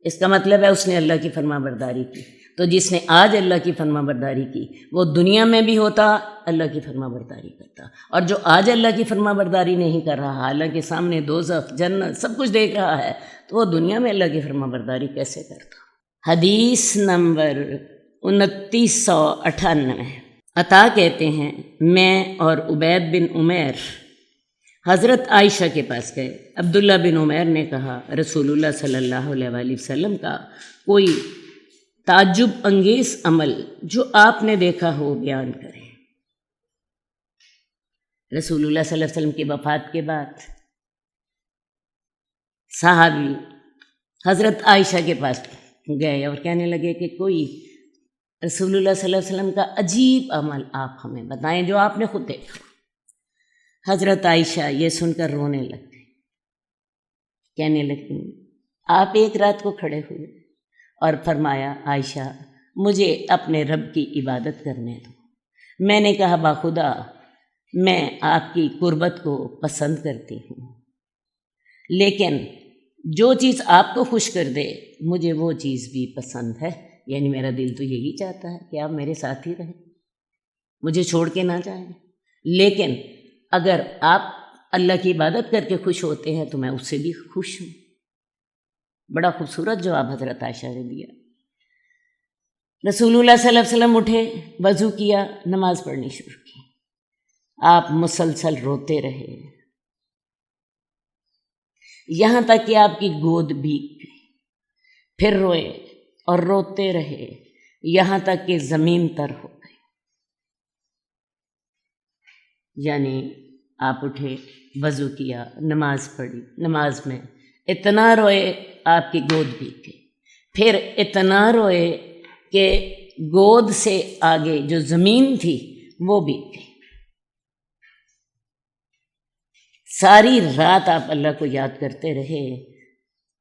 اس کا مطلب ہے اس نے اللہ کی فرما برداری کی۔ تو جس نے آج اللہ کی فرما برداری کی وہ دنیا میں بھی ہوتا اللہ کی فرما برداری کرتا، اور جو آج اللہ کی فرما برداری نہیں کر رہا، حالانکہ سامنے دوزخ جنت سب کچھ دیکھ رہا ہے، تو وہ دنیا میں اللہ کی فرما برداری کیسے کرتا؟ حدیث نمبر 2998۔ عطا کہتے ہیں میں اور عبید بن عمیر حضرت عائشہ کے پاس گئے۔ عبداللہ بن عمیر نے کہا رسول اللہ صلی اللہ علیہ وآلہ وسلم کا کوئی تعجب انگیز عمل جو آپ نے دیکھا ہو بیان کریں۔ رسول اللہ صلی اللہ علیہ وسلم کی وفات کے بعد صحابی حضرت عائشہ کے پاس گئے اور کہنے لگے کہ کوئی رسول اللہ صلی اللہ علیہ وسلم کا عجیب عمل آپ ہمیں بتائیں جو آپ نے خود دیکھا۔ حضرت عائشہ یہ سن کر رونے لگ گئی، کہنے لگی آپ ایک رات کو کھڑے ہوئے اور فرمایا عائشہ مجھے اپنے رب کی عبادت کرنے دو۔ میں نے کہا باخدا میں آپ کی قربت کو پسند کرتی ہوں، لیکن جو چیز آپ کو خوش کر دے مجھے وہ چیز بھی پسند ہے، یعنی میرا دل تو یہی چاہتا ہے کہ آپ میرے ساتھ ہی رہیں، مجھے چھوڑ کے نہ جائیں، لیکن اگر آپ اللہ کی عبادت کر کے خوش ہوتے ہیں تو میں اس سے بھی خوش ہوں۔ بڑا خوبصورت جواب حضرت عائشہ نے دیا۔ رسول اللہ صلی اللہ علیہ وسلم اٹھے، وضو کیا، نماز پڑھنی شروع کی۔ آپ مسلسل روتے رہے یہاں تک کہ آپ کی گود بھیگ گئی، پھر روئے اور روتے رہے یہاں تک کہ زمین تر ہو گئی۔ یعنی آپ اٹھے، وضو کیا، نماز پڑھی، نماز میں اتنا روئے آپ کی گود بھیگ گئی، پھر اتنا روئے کہ گود سے آگے جو زمین تھی وہ بھیگ گئی۔ ساری رات آپ اللہ کو یاد کرتے رہے۔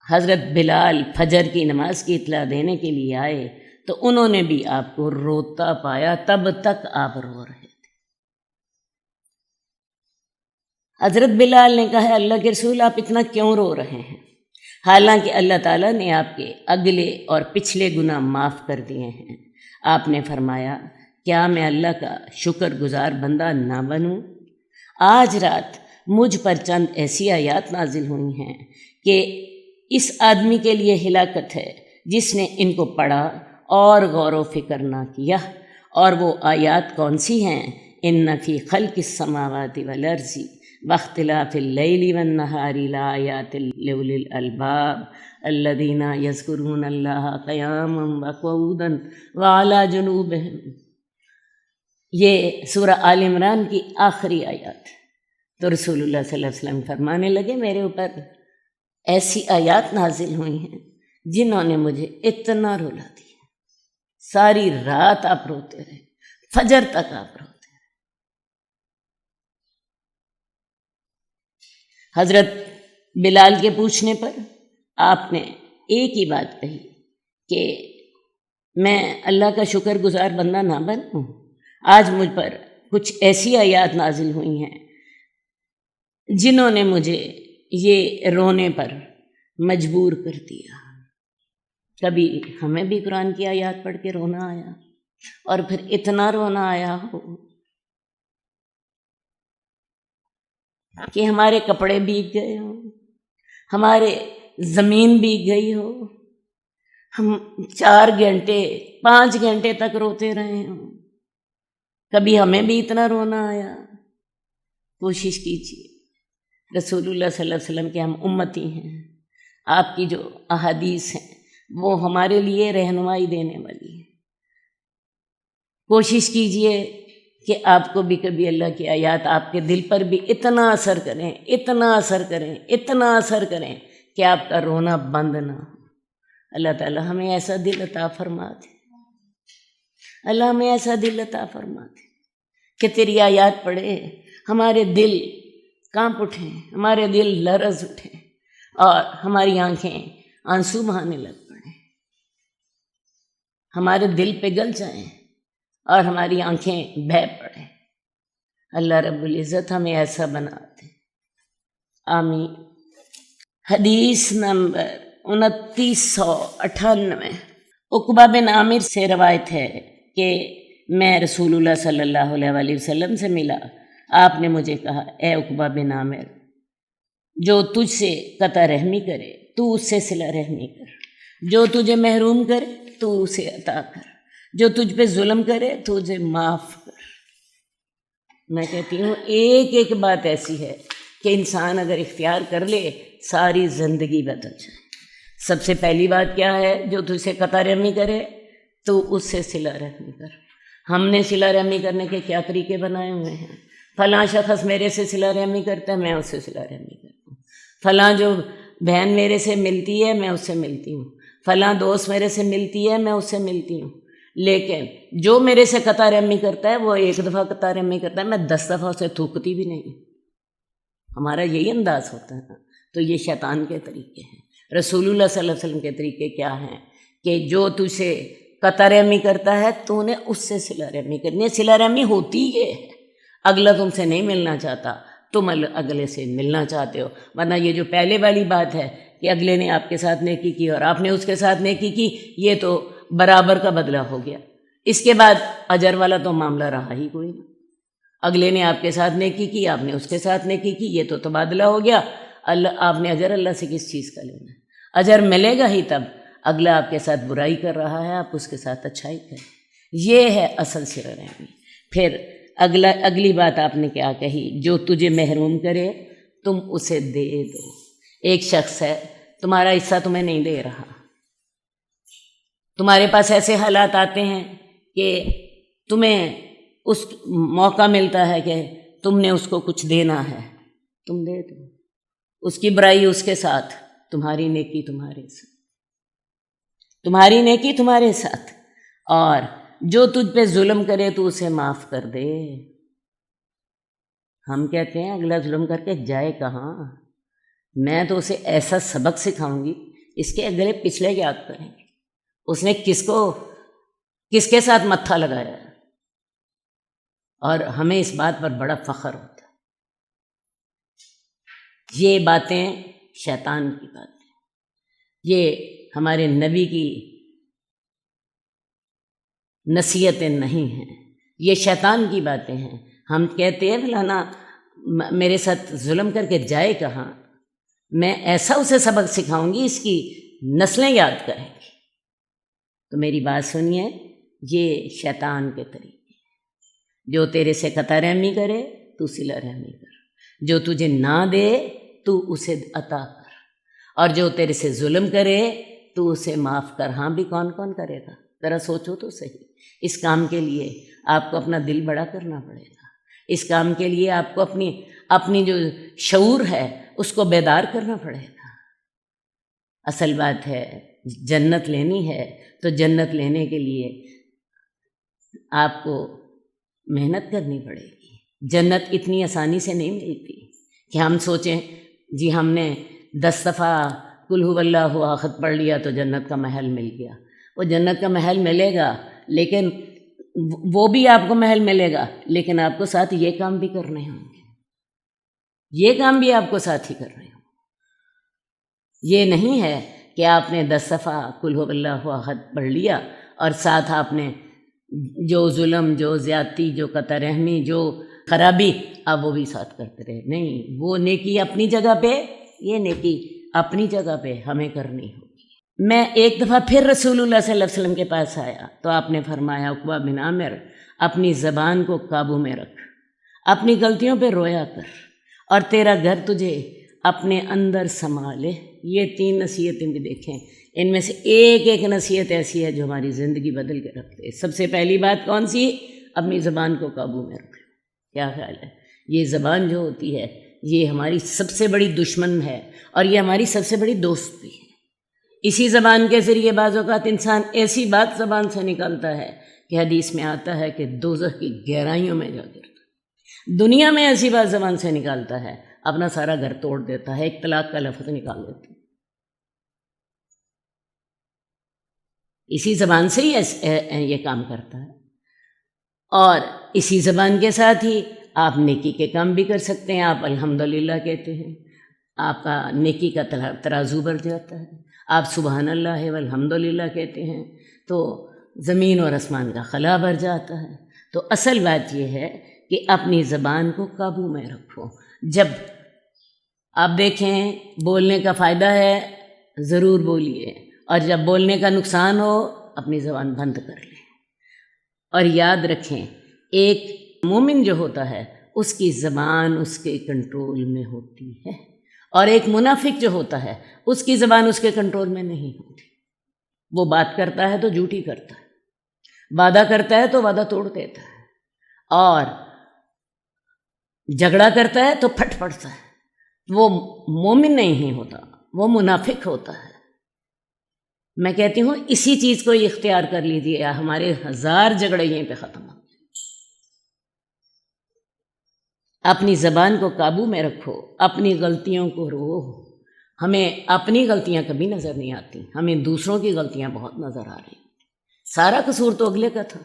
حضرت بلال فجر کی نماز کی اطلاع دینے کے لیے آئے تو انہوں نے بھی آپ کو روتا پایا، تب تک آپ رو رہے تھے۔ حضرت بلال نے کہا اللہ کے رسول آپ اتنا کیوں رو رہے ہیں، حالانکہ اللہ تعالیٰ نے آپ کے اگلے اور پچھلے گناہ معاف کر دیے ہیں۔ آپ نے فرمایا کیا میں اللہ کا شکر گزار بندہ نہ بنوں؟ آج رات مجھ پر چند ایسی آیات نازل ہوئی ہیں کہ اس آدمی کے لیے ہلاکت ہے جس نے ان کو پڑھا اور غور و فکر نہ کیا۔ اور وہ آیات کون سی ہیں؟ ان فی خلق السماوات والارض واختلاف اللیل والنہار لآیات لأولی الالباب الذین یذکرون اللہ قیاما وقعودا وعلی جنوبہم۔ یہ سورہ آل عمران کی آخری آیات۔ تو رسول اللہ صلی اللہ علیہ وسلم فرمانے لگے میرے اوپر ایسی آیات نازل ہوئی ہیں جنہوں نے مجھے اتنا رلا دیا، ساری رات آپ روتے رہے، فجر تک آپ روتے رہے۔ حضرت بلال کے پوچھنے پر آپ نے ایک ہی بات کہی کہ میں اللہ کا شکر گزار بندہ نہ بنوں؟ آج مجھ پر کچھ ایسی آیات نازل ہوئی ہیں جنہوں نے مجھے یہ رونے پر مجبور کر دیا۔ کبھی ہمیں بھی قرآن کی آیات پڑھ کے رونا آیا اور پھر اتنا رونا آیا ہو کہ ہمارے کپڑے بھیگ گئے ہوں، ہمارے زمین بھیگ گئی ہو، ہم 4 گھنٹے 5 گھنٹے تک روتے رہے ہوں، کبھی ہمیں بھی اتنا رونا آیا۔ کوشش کیجیے، رسول اللہ صلی اللہ علیہ وسلم کے ہم امتی ہیں، آپ کی جو احادیث ہیں وہ ہمارے لیے رہنمائی دینے والی ہے۔ کوشش کیجیے کہ آپ کو بھی کبھی اللہ کی آیات آپ کے دل پر بھی اتنا اثر کریں، اتنا اثر کریں، اتنا اثر کریں کہ آپ کا رونا بند نہ ہو۔ اللہ تعالی ہمیں ایسا دل عطا فرما دے، اللہ ہمیں ایسا دل عطا فرما دے کہ تیری آیات پڑھے ہمارے دل کانپ اٹھیں، ہمارے دل لرز اٹھیں اور ہماری آنکھیں آنسو بہانے لگ پڑیں، ہمارے دل پگھل جائیں اور ہماری آنکھیں بہہ پڑیں۔ اللہ رب العزت ہمیں ایسا بنا دے، آمین۔ حدیث نمبر 2998 عقبہ بن عامر سے روایت ہے کہ میں رسول اللہ صلی اللہ علیہ وسلم سے ملا. آپ نے مجھے کہا، اے عقبہ بن عامر، جو تجھ سے قطع رحمی کرے تو اس سے صلہ رحمی کر، جو تجھے محروم کرے تو اسے عطا کر، جو تجھ پہ ظلم کرے تو اسے معاف کر. میں کہتی ہوں ایک ایک بات ایسی ہے کہ انسان اگر اختیار کر لے ساری زندگی بدل جائے. سب سے پہلی بات کیا ہے؟ جو تجھ سے قطع رحمی کرے تو اس سے صلہ رحمی کر. ہم نے صلہ رحمی کرنے کے کیا طریقے بنائے ہوئے ہیں؟ فلاں شخص میرے سے صلہ رحمی کرتا ہے، میں اس سے صلہ رحمی کرتا ہوں. فلاں جو بہن میرے سے ملتی ہے میں اس سے ملتی ہوں، فلاں دوست میرے سے ملتی ہے میں اس سے ملتی ہوں. لیکن جو میرے سے قطع رحمی کرتا ہے وہ ایک دفعہ قطع رحمی کرتا ہے، میں 10 دفعہ اسے تھوکتی بھی نہیں. ہمارا یہی انداز ہوتا ہے. تو یہ شیطان کے طریقے ہیں. رسول اللہ صلی اللہ علیہ وسلم کے طریقے کیا ہیں کہ جو تجھ سے قطع رحمی کرتا ہے تو نے اس سے صلہ رحمی کرنی ہے. صلہ رحمی ہوتی یہ ہے، اگلا تم سے نہیں ملنا چاہتا، تم اگلے سے ملنا چاہتے ہو. ورنہ یہ جو پہلے والی بات ہے کہ اگلے نے آپ کے ساتھ نیکی کی اور آپ نے اس کے ساتھ نیکی کی، یہ تو برابر کا بدلہ ہو گیا. اس کے بعد اجر والا تو معاملہ رہا ہی کوئی نہیں. اگلے نے آپ کے ساتھ نیکی کی، آپ نے اس کے ساتھ نیکی کی، یہ تو تبادلہ ہو گیا. اللہ آپ نے اجر اللہ سے کس چیز کا لینا ہے؟ اجر ملے گا ہی تب. اگلا آپ کے ساتھ برائی کر رہا ہے، آپ اس کے ساتھ اچھائی کریں. یہ ہے اصل صلہ رحمی. پھر اگلی بات آپ نے کیا کہی؟ جو تجھے محروم کرے تم اسے دے دو. ایک شخص ہے تمہارا حصہ تمہیں نہیں دے رہا، تمہارے پاس ایسے حالات آتے ہیں کہ تمہیں اس موقع ملتا ہے کہ تم نے اس کو کچھ دینا ہے، تم دے دو. اس کی برائی اس کے ساتھ، تمہاری نیکی تمہارے ساتھ، تمہاری نیکی تمہارے ساتھ. اور جو تجھ پہ ظلم کرے تو اسے معاف کر دے. ہم کہتے ہیں اگلا ظلم کر کے جائے کہاں؟ میں تو اسے ایسا سبق سکھاؤں گی، اس کے اگلے پچھلے یاد کریں گے اس نے کس کے ساتھ متھا لگایا ہے. اور ہمیں اس بات پر بڑا فخر ہوتا ہے. یہ باتیں شیطان کی باتیں، یہ ہمارے نبی کی نصیحتیں نہیں ہیں، یہ شیطان کی باتیں ہیں. ہم کہتے ہیں فلانا میرے ساتھ ظلم کر کے جائے کہاں، میں ایسا اسے سبق سکھاؤں گی اس کی نسلیں یاد کریں گی. تو میری بات سنیے، یہ شیطان کے طریقے. جو تیرے سے قطع رحمی کرے تو صلہ رحمی کر، جو تجھے نہ دے تو اسے عطا کر، اور جو تیرے سے ظلم کرے تو اسے معاف کر. ہاں بھی کون کون کرے گا؟ ذرا سوچو تو صحیح. اس کام کے لیے آپ کو اپنا دل بڑا کرنا پڑے گا. اس کام کے لیے آپ کو اپنی جو شعور ہے اس کو بیدار کرنا پڑے گا. اصل بات ہے جنت لینی ہے تو جنت لینے کے لیے آپ کو محنت کرنی پڑے گی. جنت اتنی آسانی سے نہیں ملتی کہ ہم سوچیں جی ہم نے 10 دفعہ قل هو اللہ احد پڑھ لیا تو جنت کا محل مل گیا. وہ جنت کا محل ملے گا، لیکن وہ بھی آپ کو محل ملے گا، لیکن آپ کو ساتھ یہ کام بھی کرنے ہوں گے. یہ کام بھی آپ کو ساتھ ہی کرنے ہوں. یہ نہیں ہے کہ آپ نے 10 دفعہ قل هو اللہ احد پڑھ لیا اور ساتھ آپ نے جو ظلم، جو زیادتی، جو قطع رحمی، جو خرابی، آپ وہ بھی ساتھ کرتے رہے. نہیں، وہ نیکی اپنی جگہ پہ، یہ نیکی اپنی جگہ پہ ہمیں کرنی ہوگی. میں ایک دفعہ پھر رسول اللہ صلی اللہ علیہ وسلم کے پاس آیا تو آپ نے فرمایا عقبہ بن عامر اپنی زبان کو قابو میں رکھ، اپنی غلطیوں پہ رویا کر، اور تیرا گھر تجھے اپنے اندر سنبھالے. یہ 3 نصیحتیں بھی دیکھیں، ان میں سے ایک ایک نصیحت ایسی ہے جو ہماری زندگی بدل کے رکھتے. سب سے پہلی بات کون سی؟ اپنی زبان کو قابو میں رکھ. کیا خیال ہے؟ یہ زبان جو ہوتی ہے یہ ہماری سب سے بڑی دشمن ہے اور یہ ہماری سب سے بڑی دوست بھی ہے. اسی زبان کے ذریعے بعض اوقات انسان ایسی بات زبان سے نکالتا ہے کہ حدیث میں آتا ہے کہ دوزخ کی گہرائیوں میں جا گرتا. دنیا میں ایسی بات زبان سے نکالتا ہے اپنا سارا گھر توڑ دیتا ہے. ایک طلاق کا لفظ نکال دیتا ہے. اسی زبان سے ہی یہ کام کرتا ہے. اور اسی زبان کے ساتھ ہی آپ نیکی کے کام بھی کر سکتے ہیں. آپ الحمدللہ کہتے ہیں، آپ کا نیکی کا ترازو بڑھ جاتا ہے، آپ سبحان اللہ والحمدللہ کہتے ہیں تو زمین اور آسمان کا خلا بھر جاتا ہے۔ تو اصل بات یہ ہے کہ اپنی زبان کو قابو میں رکھو۔ جب آپ دیکھیں بولنے کا فائدہ ہے ضرور بولیے، اور جب بولنے کا نقصان ہو اپنی زبان بند کر لیں۔ اور یاد رکھیں ایک مومن جو ہوتا ہے اس کی زبان اس کے کنٹرول میں ہوتی ہے، اور ایک منافق جو ہوتا ہے اس کی زبان اس کے کنٹرول میں نہیں ہوتی۔ وہ بات کرتا ہے تو جھوٹی کرتا ہے، وعدہ کرتا ہے تو وعدہ توڑ دیتا ہے، اور جھگڑا کرتا ہے تو پھٹ پڑتا ہے۔ وہ مومن نہیں ہوتا، وہ منافق ہوتا ہے۔ میں کہتی ہوں اسی چیز کو اختیار کر لیجیے، ہمارے 1000 جھگڑے یہیں پہ ختم ہو۔ اپنی زبان کو قابو میں رکھو، اپنی غلطیوں کو رو۔ ہمیں اپنی غلطیاں کبھی نظر نہیں آتی، ہمیں دوسروں کی غلطیاں بہت نظر آ رہی۔ سارا قصور تو اگلے کا تھا،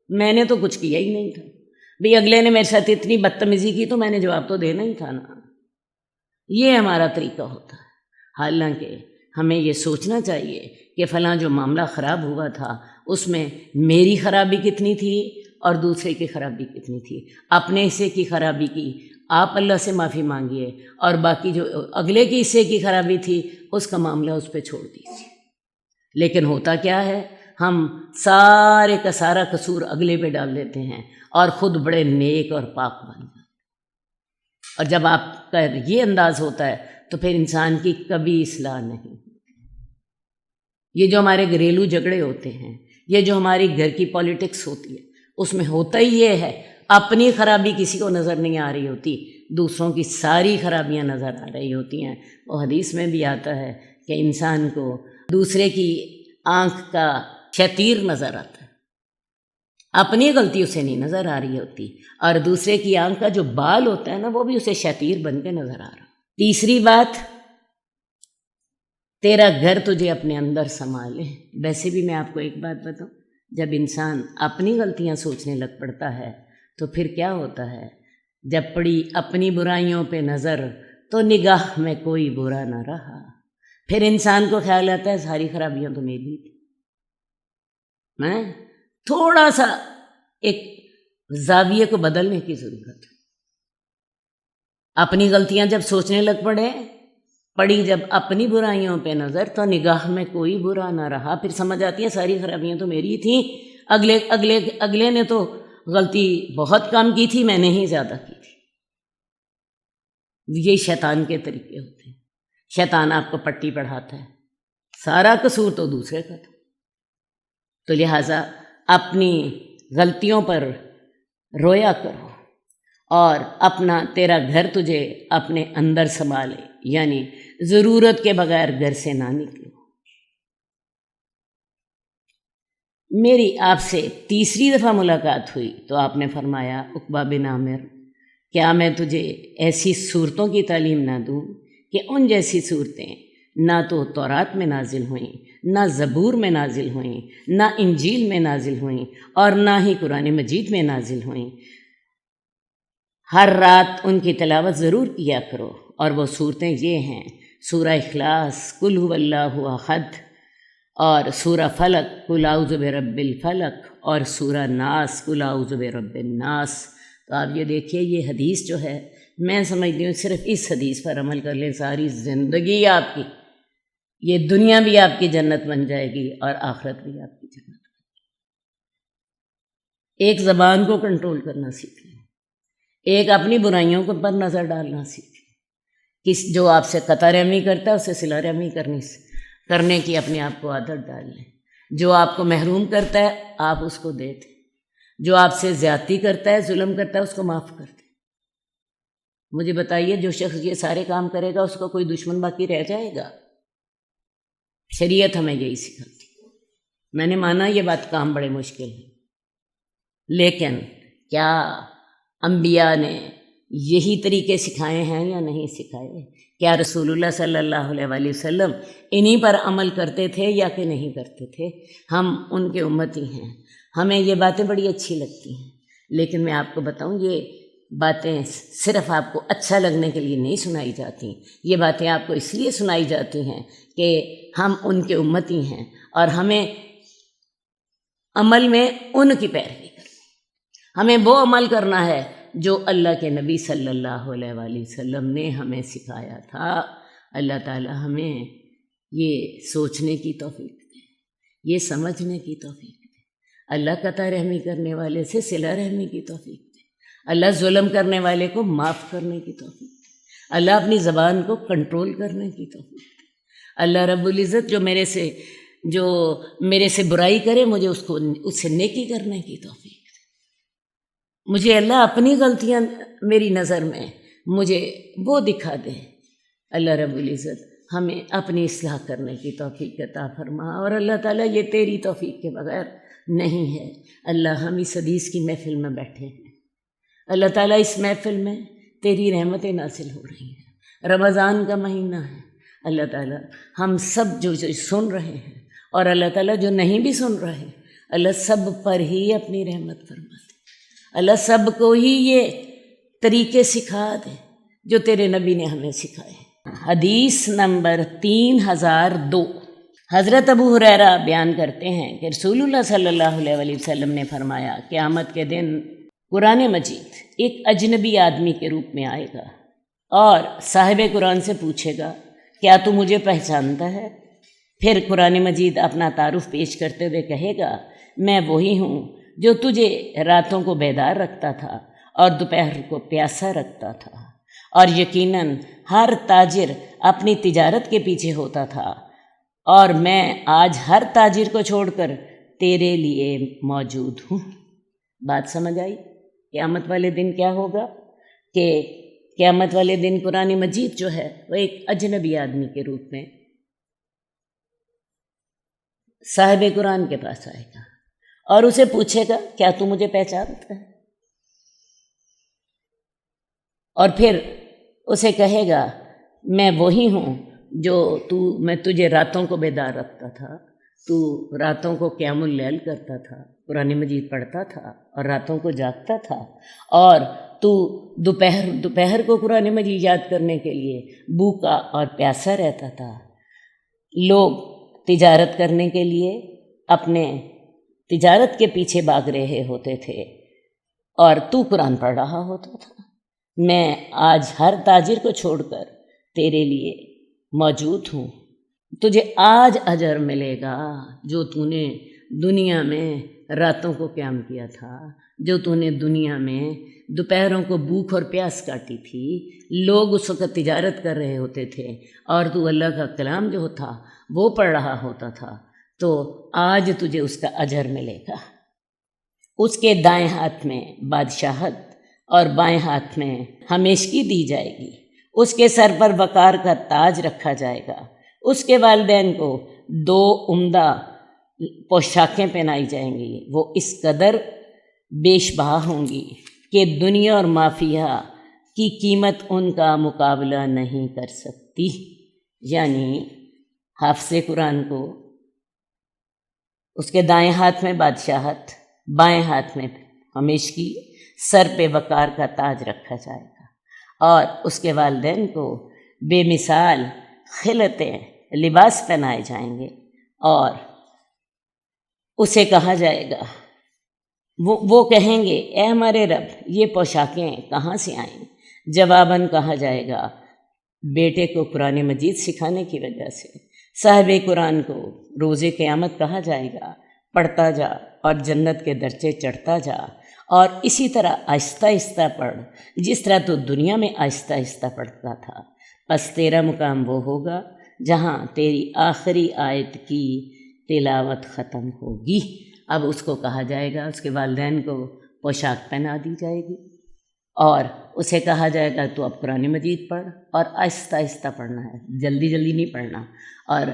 میں نے تو کچھ کیا ہی نہیں تھا۔ بھئی اگلے نے میرے ساتھ اتنی بدتمیزی کی تو میں نے جواب تو دینا ہی تھا نا۔ یہ ہمارا طریقہ ہوتا ہے۔ حالانکہ ہمیں یہ سوچنا چاہیے کہ فلاں جو معاملہ خراب ہوا تھا اس میں میری خرابی کتنی تھی اور دوسرے کی خرابی کتنی تھی۔ اپنے حصے کی خرابی کی آپ اللہ سے معافی مانگیے، اور باقی جو اگلے کے حصے کی خرابی تھی اس کا معاملہ اس پہ چھوڑ دیجیے۔ لیکن ہوتا کیا ہے، ہم سارے کا سارا قصور اگلے پہ ڈال دیتے ہیں اور خود بڑے نیک اور پاک بن جاتے ہیں۔ اور جب آپ کا یہ انداز ہوتا ہے تو پھر انسان کی کبھی اصلاح نہیں۔ یہ جو ہمارے گھریلو جھگڑے ہوتے ہیں، یہ جو ہماری گھر کی پالیٹکس ہوتی ہے، اس میں ہوتا ہی یہ ہے اپنی خرابی کسی کو نظر نہیں آ رہی ہوتی، دوسروں کی ساری خرابیاں نظر آ رہی ہوتی ہیں۔ وہ حدیث میں بھی آتا ہے کہ انسان کو دوسرے کی آنکھ کا شتیر نظر آتا ہے، اپنی غلطی اسے نہیں نظر آ رہی ہوتی، اور دوسرے کی آنکھ کا جو بال ہوتا ہے نا وہ بھی اسے شتیر بن کے نظر آ رہا۔ تیسری بات، تیرا گھر تجھے اپنے اندر سنبھالے۔ ویسے بھی میں آپ کو ایک بات بتاؤں، جب انسان اپنی غلطیاں سوچنے لگ پڑتا ہے تو پھر کیا ہوتا ہے، جب پڑی اپنی برائیوں پہ نظر تو نگاہ میں کوئی برا نہ رہا۔ پھر انسان کو خیال آتا ہے ساری خرابیاں تو میری تھی۔ میں تھوڑا سا ایک زاویے کو بدلنے کی ضرورت ہے۔ اپنی غلطیاں جب سوچنے لگ پڑی جب اپنی برائیوں پہ نظر تو نگاہ میں کوئی برا نہ رہا، پھر سمجھ آتی ہے ساری خرابیاں تو میری تھیں، اگلے نے تو غلطی بہت کم کی تھی، میں نے ہی زیادہ کی تھی۔ یہ شیطان کے طریقے ہوتے ہیں۔ شیطان آپ کو پٹی پڑھاتا ہے، سارا قصور تو دوسرے کا تھا۔ تو لہٰذا اپنی غلطیوں پر رویا کرو، اور اپنا تیرا گھر تجھے اپنے اندر سنبھالے، یعنی ضرورت کے بغیر گھر سے نہ نکلو۔ میری آپ سے تیسری دفعہ ملاقات ہوئی تو آپ نے فرمایا عقبہ بن عامر، کیا میں تجھے ایسی صورتوں کی تعلیم نہ دوں کہ ان جیسی صورتیں نہ تو تورات میں نازل ہوئیں، نہ زبور میں نازل ہوئیں، نہ انجیل میں نازل ہوئیں، اور نہ ہی قرآن مجید میں نازل ہوئیں۔ ہر رات ان کی تلاوت ضرور کیا کرو، اور وہ صورتیں یہ ہیں: سورہ اخلاص، قل هو اللہ احد، اور سورہ فلق، قل اعوذ برب الفلق، اور سورہ ناس، قل اعوذ برب الناس۔ تو آپ یہ دیکھیے، یہ حدیث جو ہے، میں سمجھتی ہوں صرف اس حدیث پر عمل کر لیں، ساری زندگی آپ کی، یہ دنیا بھی آپ کی جنت بن جائے گی اور آخرت بھی آپ کی جنت۔ ایک زبان کو کنٹرول کرنا سیکھ لیں، ایک اپنی برائیوں پر نظر ڈالنا سیکھ لیں۔ جو آپ سے قطع رحمی کرتا ہے اسے صلہ رحمی کرنے کی اپنے آپ کو عادت ڈال لیں۔ جو آپ کو محروم کرتا ہے آپ اس کو دے دیں، جو آپ سے زیادتی کرتا ہے، ظلم کرتا ہے، اس کو معاف کر دیں۔ مجھے بتائیے، جو شخص یہ سارے کام کرے گا اس کو کوئی دشمن باقی رہ جائے گا؟ شریعت ہمیں یہی سکھاتی۔ میں نے مانا یہ بات کام بڑے مشکل ہے، لیکن کیا انبیاء نے یہی طریقے سکھائے ہیں یا نہیں سکھائے؟ کیا رسول اللہ صلی اللہ علیہ وآلہ وسلم انہی پر عمل کرتے تھے یا کہ نہیں کرتے تھے؟ ہم ان کے امتی ہیں، ہمیں یہ باتیں بڑی اچھی لگتی ہیں، لیکن میں آپ کو بتاؤں، یہ باتیں صرف آپ کو اچھا لگنے کے لیے نہیں سنائی جاتی، یہ باتیں آپ کو اس لیے سنائی جاتی ہیں کہ ہم ان کے امتی ہیں اور ہمیں عمل میں ان کی پیروی کرنی، ہمیں وہ عمل کرنا ہے جو اللہ کے نبی صلی اللہ علیہ وآلہ وسلم نے ہمیں سکھایا تھا۔ اللہ تعالی ہمیں یہ سوچنے کی توفیق دے، یہ سمجھنے کی توفیق دے، اللہ قطع رحمی کرنے والے سے صلہ رحمی کی توفیق دے، اللہ ظلم کرنے والے کو معاف کرنے کی توفیق دے، اللہ اپنی زبان کو کنٹرول کرنے کی توفیق دے، اللہ رب العزت جو میرے سے برائی کرے مجھے اس سے نیکی کرنے کی توفیق دے، مجھے اللہ اپنی غلطیاں میری نظر میں مجھے وہ دکھا دے۔ اللہ رب العزت ہمیں اپنی اصلاح کرنے کی توفیق عطا فرما، اور اللہ تعالیٰ یہ تیری توفیق کے بغیر نہیں ہے۔ اللہ ہم اس حدیث کی محفل میں بیٹھے ہیں، اللہ تعالیٰ اس محفل میں تیری رحمتیں نازل ہو رہی ہیں، رمضان کا مہینہ ہے، اللہ تعالیٰ ہم سب جو سن رہے ہیں اور اللہ تعالیٰ جو نہیں بھی سن رہے، اللہ سب پر ہی اپنی رحمت فرما دے، اللہ سب کو ہی یہ طریقے سکھا دے جو تیرے نبی نے ہمیں سکھائے۔ حدیث نمبر 3002، حضرت ابو ہریرہ بیان کرتے ہیں کہ رسول اللہ صلی اللہ علیہ وآلہ وسلم نے فرمایا، قیامت کے دن قرآن مجید ایک اجنبی آدمی کے روپ میں آئے گا اور صاحب قرآن سے پوچھے گا، کیا تو مجھے پہچانتا ہے؟ پھر قرآن مجید اپنا تعارف پیش کرتے ہوئے کہے گا، میں وہی ہوں جو تجھے راتوں کو بیدار رکھتا تھا اور دوپہر کو پیاسا رکھتا تھا، اور یقیناً ہر تاجر اپنی تجارت کے پیچھے ہوتا تھا، اور میں آج ہر تاجر کو چھوڑ کر تیرے لیے موجود ہوں۔ بات سمجھ آئی؟ قیامت والے دن کیا ہوگا کہ قیامت والے دن قرآن مجید جو ہے وہ ایک اجنبی آدمی کے روپ میں صاحب قرآن کے پاس آئے گا اور اسے پوچھے گا، کیا تو مجھے پہچانتا ہے؟ اور پھر اسے کہے گا، میں وہی ہوں جو میں تجھے راتوں کو بیدار رکھتا تھا، تو راتوں کو قیام اللیل کرتا تھا، قرآن مجید پڑھتا تھا اور راتوں کو جاگتا تھا، اور تو دوپہر کو قرآن مجید یاد کرنے کے لیے بھوکا اور پیاسا رہتا تھا۔ لوگ تجارت کرنے کے لیے اپنے تجارت کے پیچھے بھاگ رہے ہوتے تھے اور تو قرآن پڑھ رہا ہوتا تھا۔ میں آج ہر تاجر کو چھوڑ کر تیرے لیے موجود ہوں، تجھے آج اجر ملے گا جو تو نے دنیا میں راتوں کو قیام کیا تھا، جو تو نے دنیا میں دوپہروں کو بھوک اور پیاس کاٹی تھی۔ لوگ اس وقت تجارت کر رہے ہوتے تھے اور تو اللہ کا کلام جو تھا وہ پڑھ رہا ہوتا تھا، تو آج تجھے اس کا اجر ملے گا۔ اس کے دائیں ہاتھ میں بادشاہت اور بائیں ہاتھ میں ہمیشگی دی جائے گی، اس کے سر پر وقار کا تاج رکھا جائے گا، اس کے والدین کو 2 عمدہ پوشاکیں پہنائی جائیں گی، وہ اس قدر بیش بہا ہوں گی کہ دنیا اور مافیہ کی قیمت ان کا مقابلہ نہیں کر سکتی۔ یعنی حافظ قرآن کو اس کے دائیں ہاتھ میں بادشاہت، بائیں ہاتھ میں ہمیشگی، سر پہ وقار کا تاج رکھا جائے گا، اور اس کے والدین کو بے مثال خلعتیں، لباس پہنائے جائیں گے، اور اسے کہا جائے گا، وہ کہیں گے، اے ہمارے رب یہ پوشاکیں کہاں سے آئیں؟ جواباً کہا جائے گا، بیٹے کو قرآن مجید سکھانے کی وجہ سے۔ صاحب قرآن کو روز قیامت کہا جائے گا، پڑھتا جا اور جنت کے درجے چڑھتا جا، اور اسی طرح آہستہ آہستہ پڑھ جس طرح تو دنیا میں آہستہ آہستہ پڑھتا تھا۔ بس تیرا مقام وہ ہوگا جہاں تیری آخری آیت کی تلاوت ختم ہوگی۔ اب اس کو کہا جائے گا، اس کے والدین کو پوشاک پہنا دی جائے گی اور اسے کہا جائے گا تو اب قرآن مجید پڑھ، اور آہستہ آہستہ پڑھنا ہے، جلدی جلدی نہیں پڑھنا، اور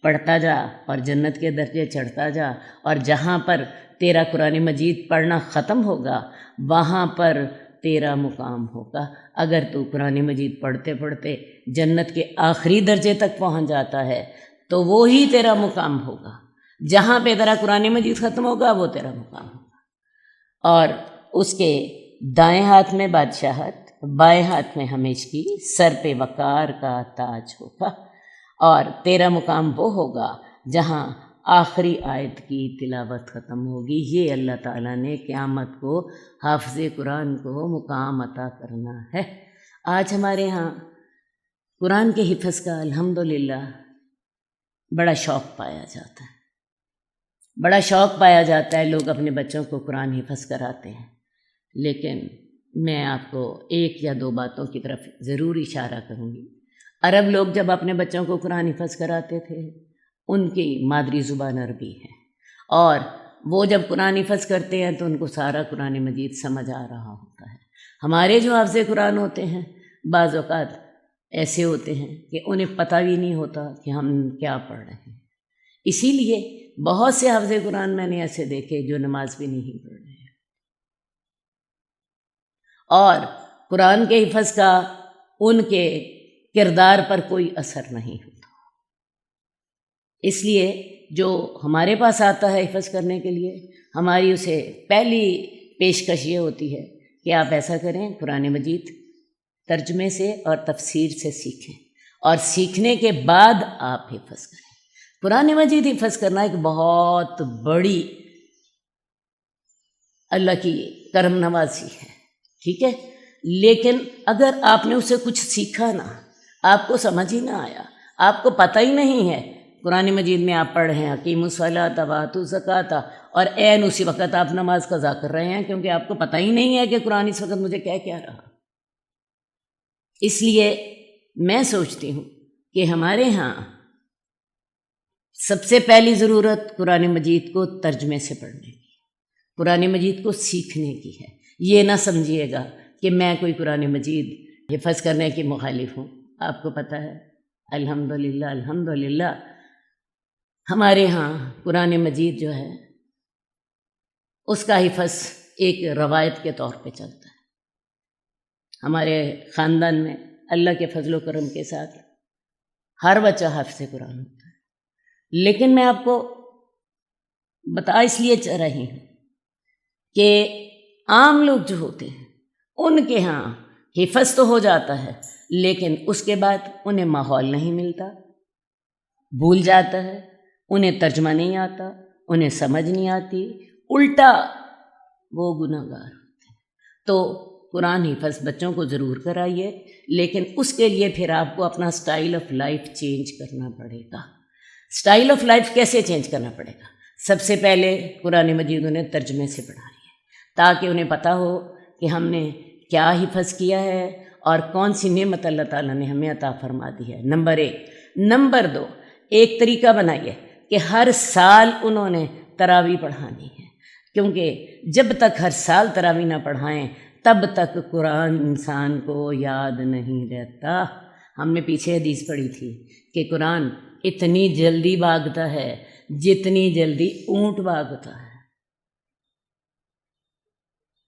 پڑھتا جا اور جنت کے درجے چڑھتا جا، اور جہاں پر تیرا قرآن مجید پڑھنا ختم ہوگا وہاں پر تیرا مقام ہوگا۔ اگر تو قرآن مجید پڑھتے پڑھتے جنت کے آخری درجے تک پہنچ جاتا ہے تو وہی تیرا مقام ہوگا، جہاں پہ تیرا قرآن مجید ختم ہوگا وہ تیرا مقام ہوگا، اور اس کے دائیں ہاتھ میں بادشاہت، بائیں ہاتھ میں ہمیشگی، سر پہ وقار کا تاج ہوگا، اور تیرا مقام وہ ہوگا جہاں آخری آیت کی تلاوت ختم ہوگی۔ یہ اللہ تعالیٰ نے قیامت کو حافظ قرآن کو مقام عطا کرنا ہے۔ آج ہمارے ہاں قرآن کے حفظ کا الحمدللہ بڑا شوق پایا جاتا ہے، بڑا شوق پایا جاتا ہے، لوگ اپنے بچوں کو قرآن حفظ کراتے ہیں، لیکن میں آپ کو ایک یا دو باتوں کی طرف ضرور اشارہ کروں گی۔ عرب لوگ جب اپنے بچوں کو قرآن حفظ کراتے تھے، ان کی مادری زبان عربی ہے، اور وہ جب قرآن حفظ کرتے ہیں تو ان کو سارا قرآن مجید سمجھ آ رہا ہوتا ہے۔ ہمارے جو حافظ قرآن ہوتے ہیں بعض اوقات ایسے ہوتے ہیں کہ انہیں پتہ بھی نہیں ہوتا کہ ہم کیا پڑھ رہے ہیں۔ اسی لیے بہت سے حافظ قرآن میں نے ایسے دیکھے جو نماز بھی نہیں پڑھ رہے ہیں، اور قرآن کے حفظ کا ان کے کردار پر کوئی اثر نہیں ہوتا۔ اس لیے جو ہمارے پاس آتا ہے حفظ کرنے کے لیے، ہماری اسے پہلی پیشکش یہ ہوتی ہے کہ آپ ایسا کریں، قرآن مجید ترجمے سے اور تفسیر سے سیکھیں، اور سیکھنے کے بعد آپ حفظ کریں۔ قرآن مجید حفظ کرنا ایک بہت بڑی اللہ کی کرم نوازی ہے، ٹھیک ہے، لیکن اگر آپ نے اسے کچھ سیکھا نہ، آپ کو سمجھ ہی نہ آیا، آپ کو پتہ ہی نہیں ہے، قرآن مجید میں آپ پڑھ رہے ہیں حکیم الصلاۃ وآتوا الزکاۃ، اور عین اسی وقت آپ نماز قضا کر رہے ہیں، کیونکہ آپ کو پتہ ہی نہیں ہے کہ قرآن اس وقت مجھے کیا رہا۔ اس لیے میں سوچتی ہوں کہ ہمارے ہاں سب سے پہلی ضرورت قرآن مجید کو ترجمے سے پڑھنے کی، قرآن مجید کو سیکھنے کی ہے۔ یہ نہ سمجھیے گا کہ میں کوئی قرآن مجید حفظ کرنے کی مخالف ہوں۔ آپ کو پتہ ہے الحمدللہ الحمدللہ ہمارے ہاں قرآن مجید جو ہے اس کا حفظ ایک روایت کے طور پہ چلتا ہے۔ ہمارے خاندان میں اللہ کے فضل و کرم کے ساتھ ہر بچہ حافظ قرآن ہوتا ہے، لیکن میں آپ کو بتا اس لیے چاہ رہی ہوں کہ عام لوگ جو ہوتے ہیں ان کے ہاں حفظ تو ہو جاتا ہے، لیکن اس کے بعد انہیں ماحول نہیں ملتا، بھول جاتا ہے، انہیں ترجمہ نہیں آتا، انہیں سمجھ نہیں آتی، الٹا وہ گناہ گار ہوتے ہیں۔ تو قرآن حفظ بچوں کو ضرور کرائیے، لیکن اس کے لیے پھر آپ کو اپنا سٹائل آف لائف چینج کرنا پڑے گا۔ سٹائل آف لائف کیسے چینج کرنا پڑے گا؟ سب سے پہلے قرآن مجید انہیں ترجمے سے پڑھائیے، تاکہ انہیں پتہ ہو کہ ہم نے کیا حفظ کیا ہے اور کون سی نعمت اللہ تعالیٰ نے ہمیں عطا فرما دی ہے، نمبر 1۔ نمبر 2، ایک طریقہ بنائیے کہ ہر سال انہوں نے تراویح پڑھانی ہے، کیونکہ جب تک ہر سال تراویح نہ پڑھائیں تب تک قرآن انسان کو یاد نہیں رہتا۔ ہم نے پیچھے حدیث پڑھی تھی کہ قرآن اتنی جلدی بھاگتا ہے جتنی جلدی اونٹ بھاگتا ہے،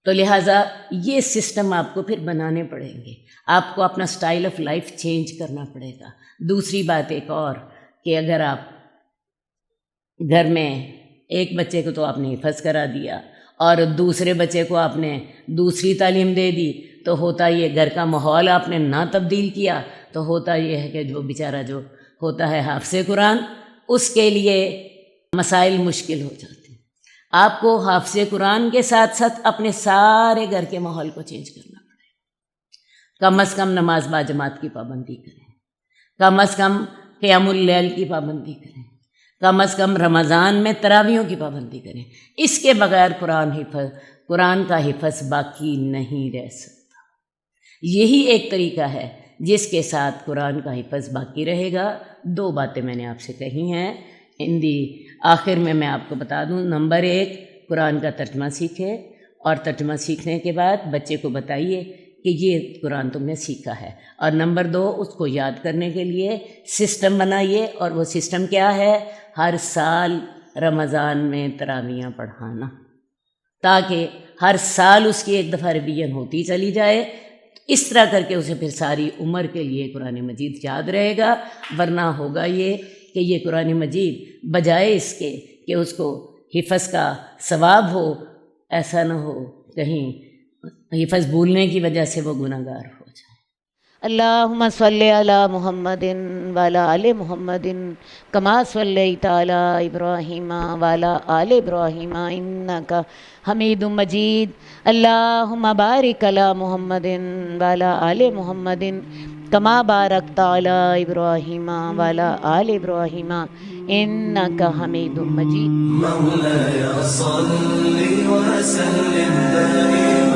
تو لہٰذا یہ سسٹم آپ کو پھر بنانے پڑیں گے، آپ کو اپنا سٹائل آف لائف چینج کرنا پڑے گا۔ دوسری بات ایک اور کہ اگر آپ گھر میں ایک بچے کو تو آپ نے حفظ کرا دیا اور دوسرے بچے کو آپ نے دوسری تعلیم دے دی، تو ہوتا یہ گھر کا ماحول آپ نے نہ تبدیل کیا تو ہوتا یہ ہے کہ جو بیچارہ جو ہوتا ہے حافظ قرآن، اس کے لیے مسائل مشکل ہو جاتے ہیں۔ آپ کو حافظ قرآن کے ساتھ ساتھ اپنے سارے گھر کے ماحول کو چینج کرنا پڑے گا۔ کم از کم نماز باجماعت کی پابندی کریں، کم از کم قیام اللیل کی پابندی کریں، کم از کم رمضان میں تراویحوں کی پابندی کریں۔ اس کے بغیر قرآن کا حفظ باقی نہیں رہ سکتا۔ یہی ایک طریقہ ہے جس کے ساتھ قرآن کا حفظ باقی رہے گا۔ 2 باتیں میں نے آپ سے کہی ہیں، آخر میں آپ کو بتا دوں۔ نمبر 1، قرآن کا ترجمہ سیکھے، اور ترجمہ سیکھنے کے بعد بچے کو بتائیے کہ یہ قرآن تم نے سیکھا ہے، اور نمبر 2، اس کو یاد کرنے کے لیے سسٹم بنائیے، اور وہ سسٹم کیا ہے؟ ہر سال رمضان میں تراویحیں پڑھانا، تاکہ ہر سال اس کی ایک دفعہ ریویژن ہوتی چلی جائے۔ اس طرح کر کے اسے پھر ساری عمر کے لیے قرآن مجید یاد رہے گا، ورنہ ہوگا یہ کہ یہ قرآن مجید بجائے اس کے کہ اس کو حفظ کا ثواب ہو، ایسا نہ ہو کہیں حفظ بھولنے کی وجہ سے وہ گناہ گار ہو جائے۔ اللہم صلی علی محمد وعلی آل محمد کما صلیت علی ابراہیم وعلی آل ابراہیم انک حمید مجید۔ اللہم بارک علی محمد وعلی آل محمد کما بارکت علی ابراہیم وعلی آل ابراہیم انک حمید مجید۔ مولاي صل وسلم دائما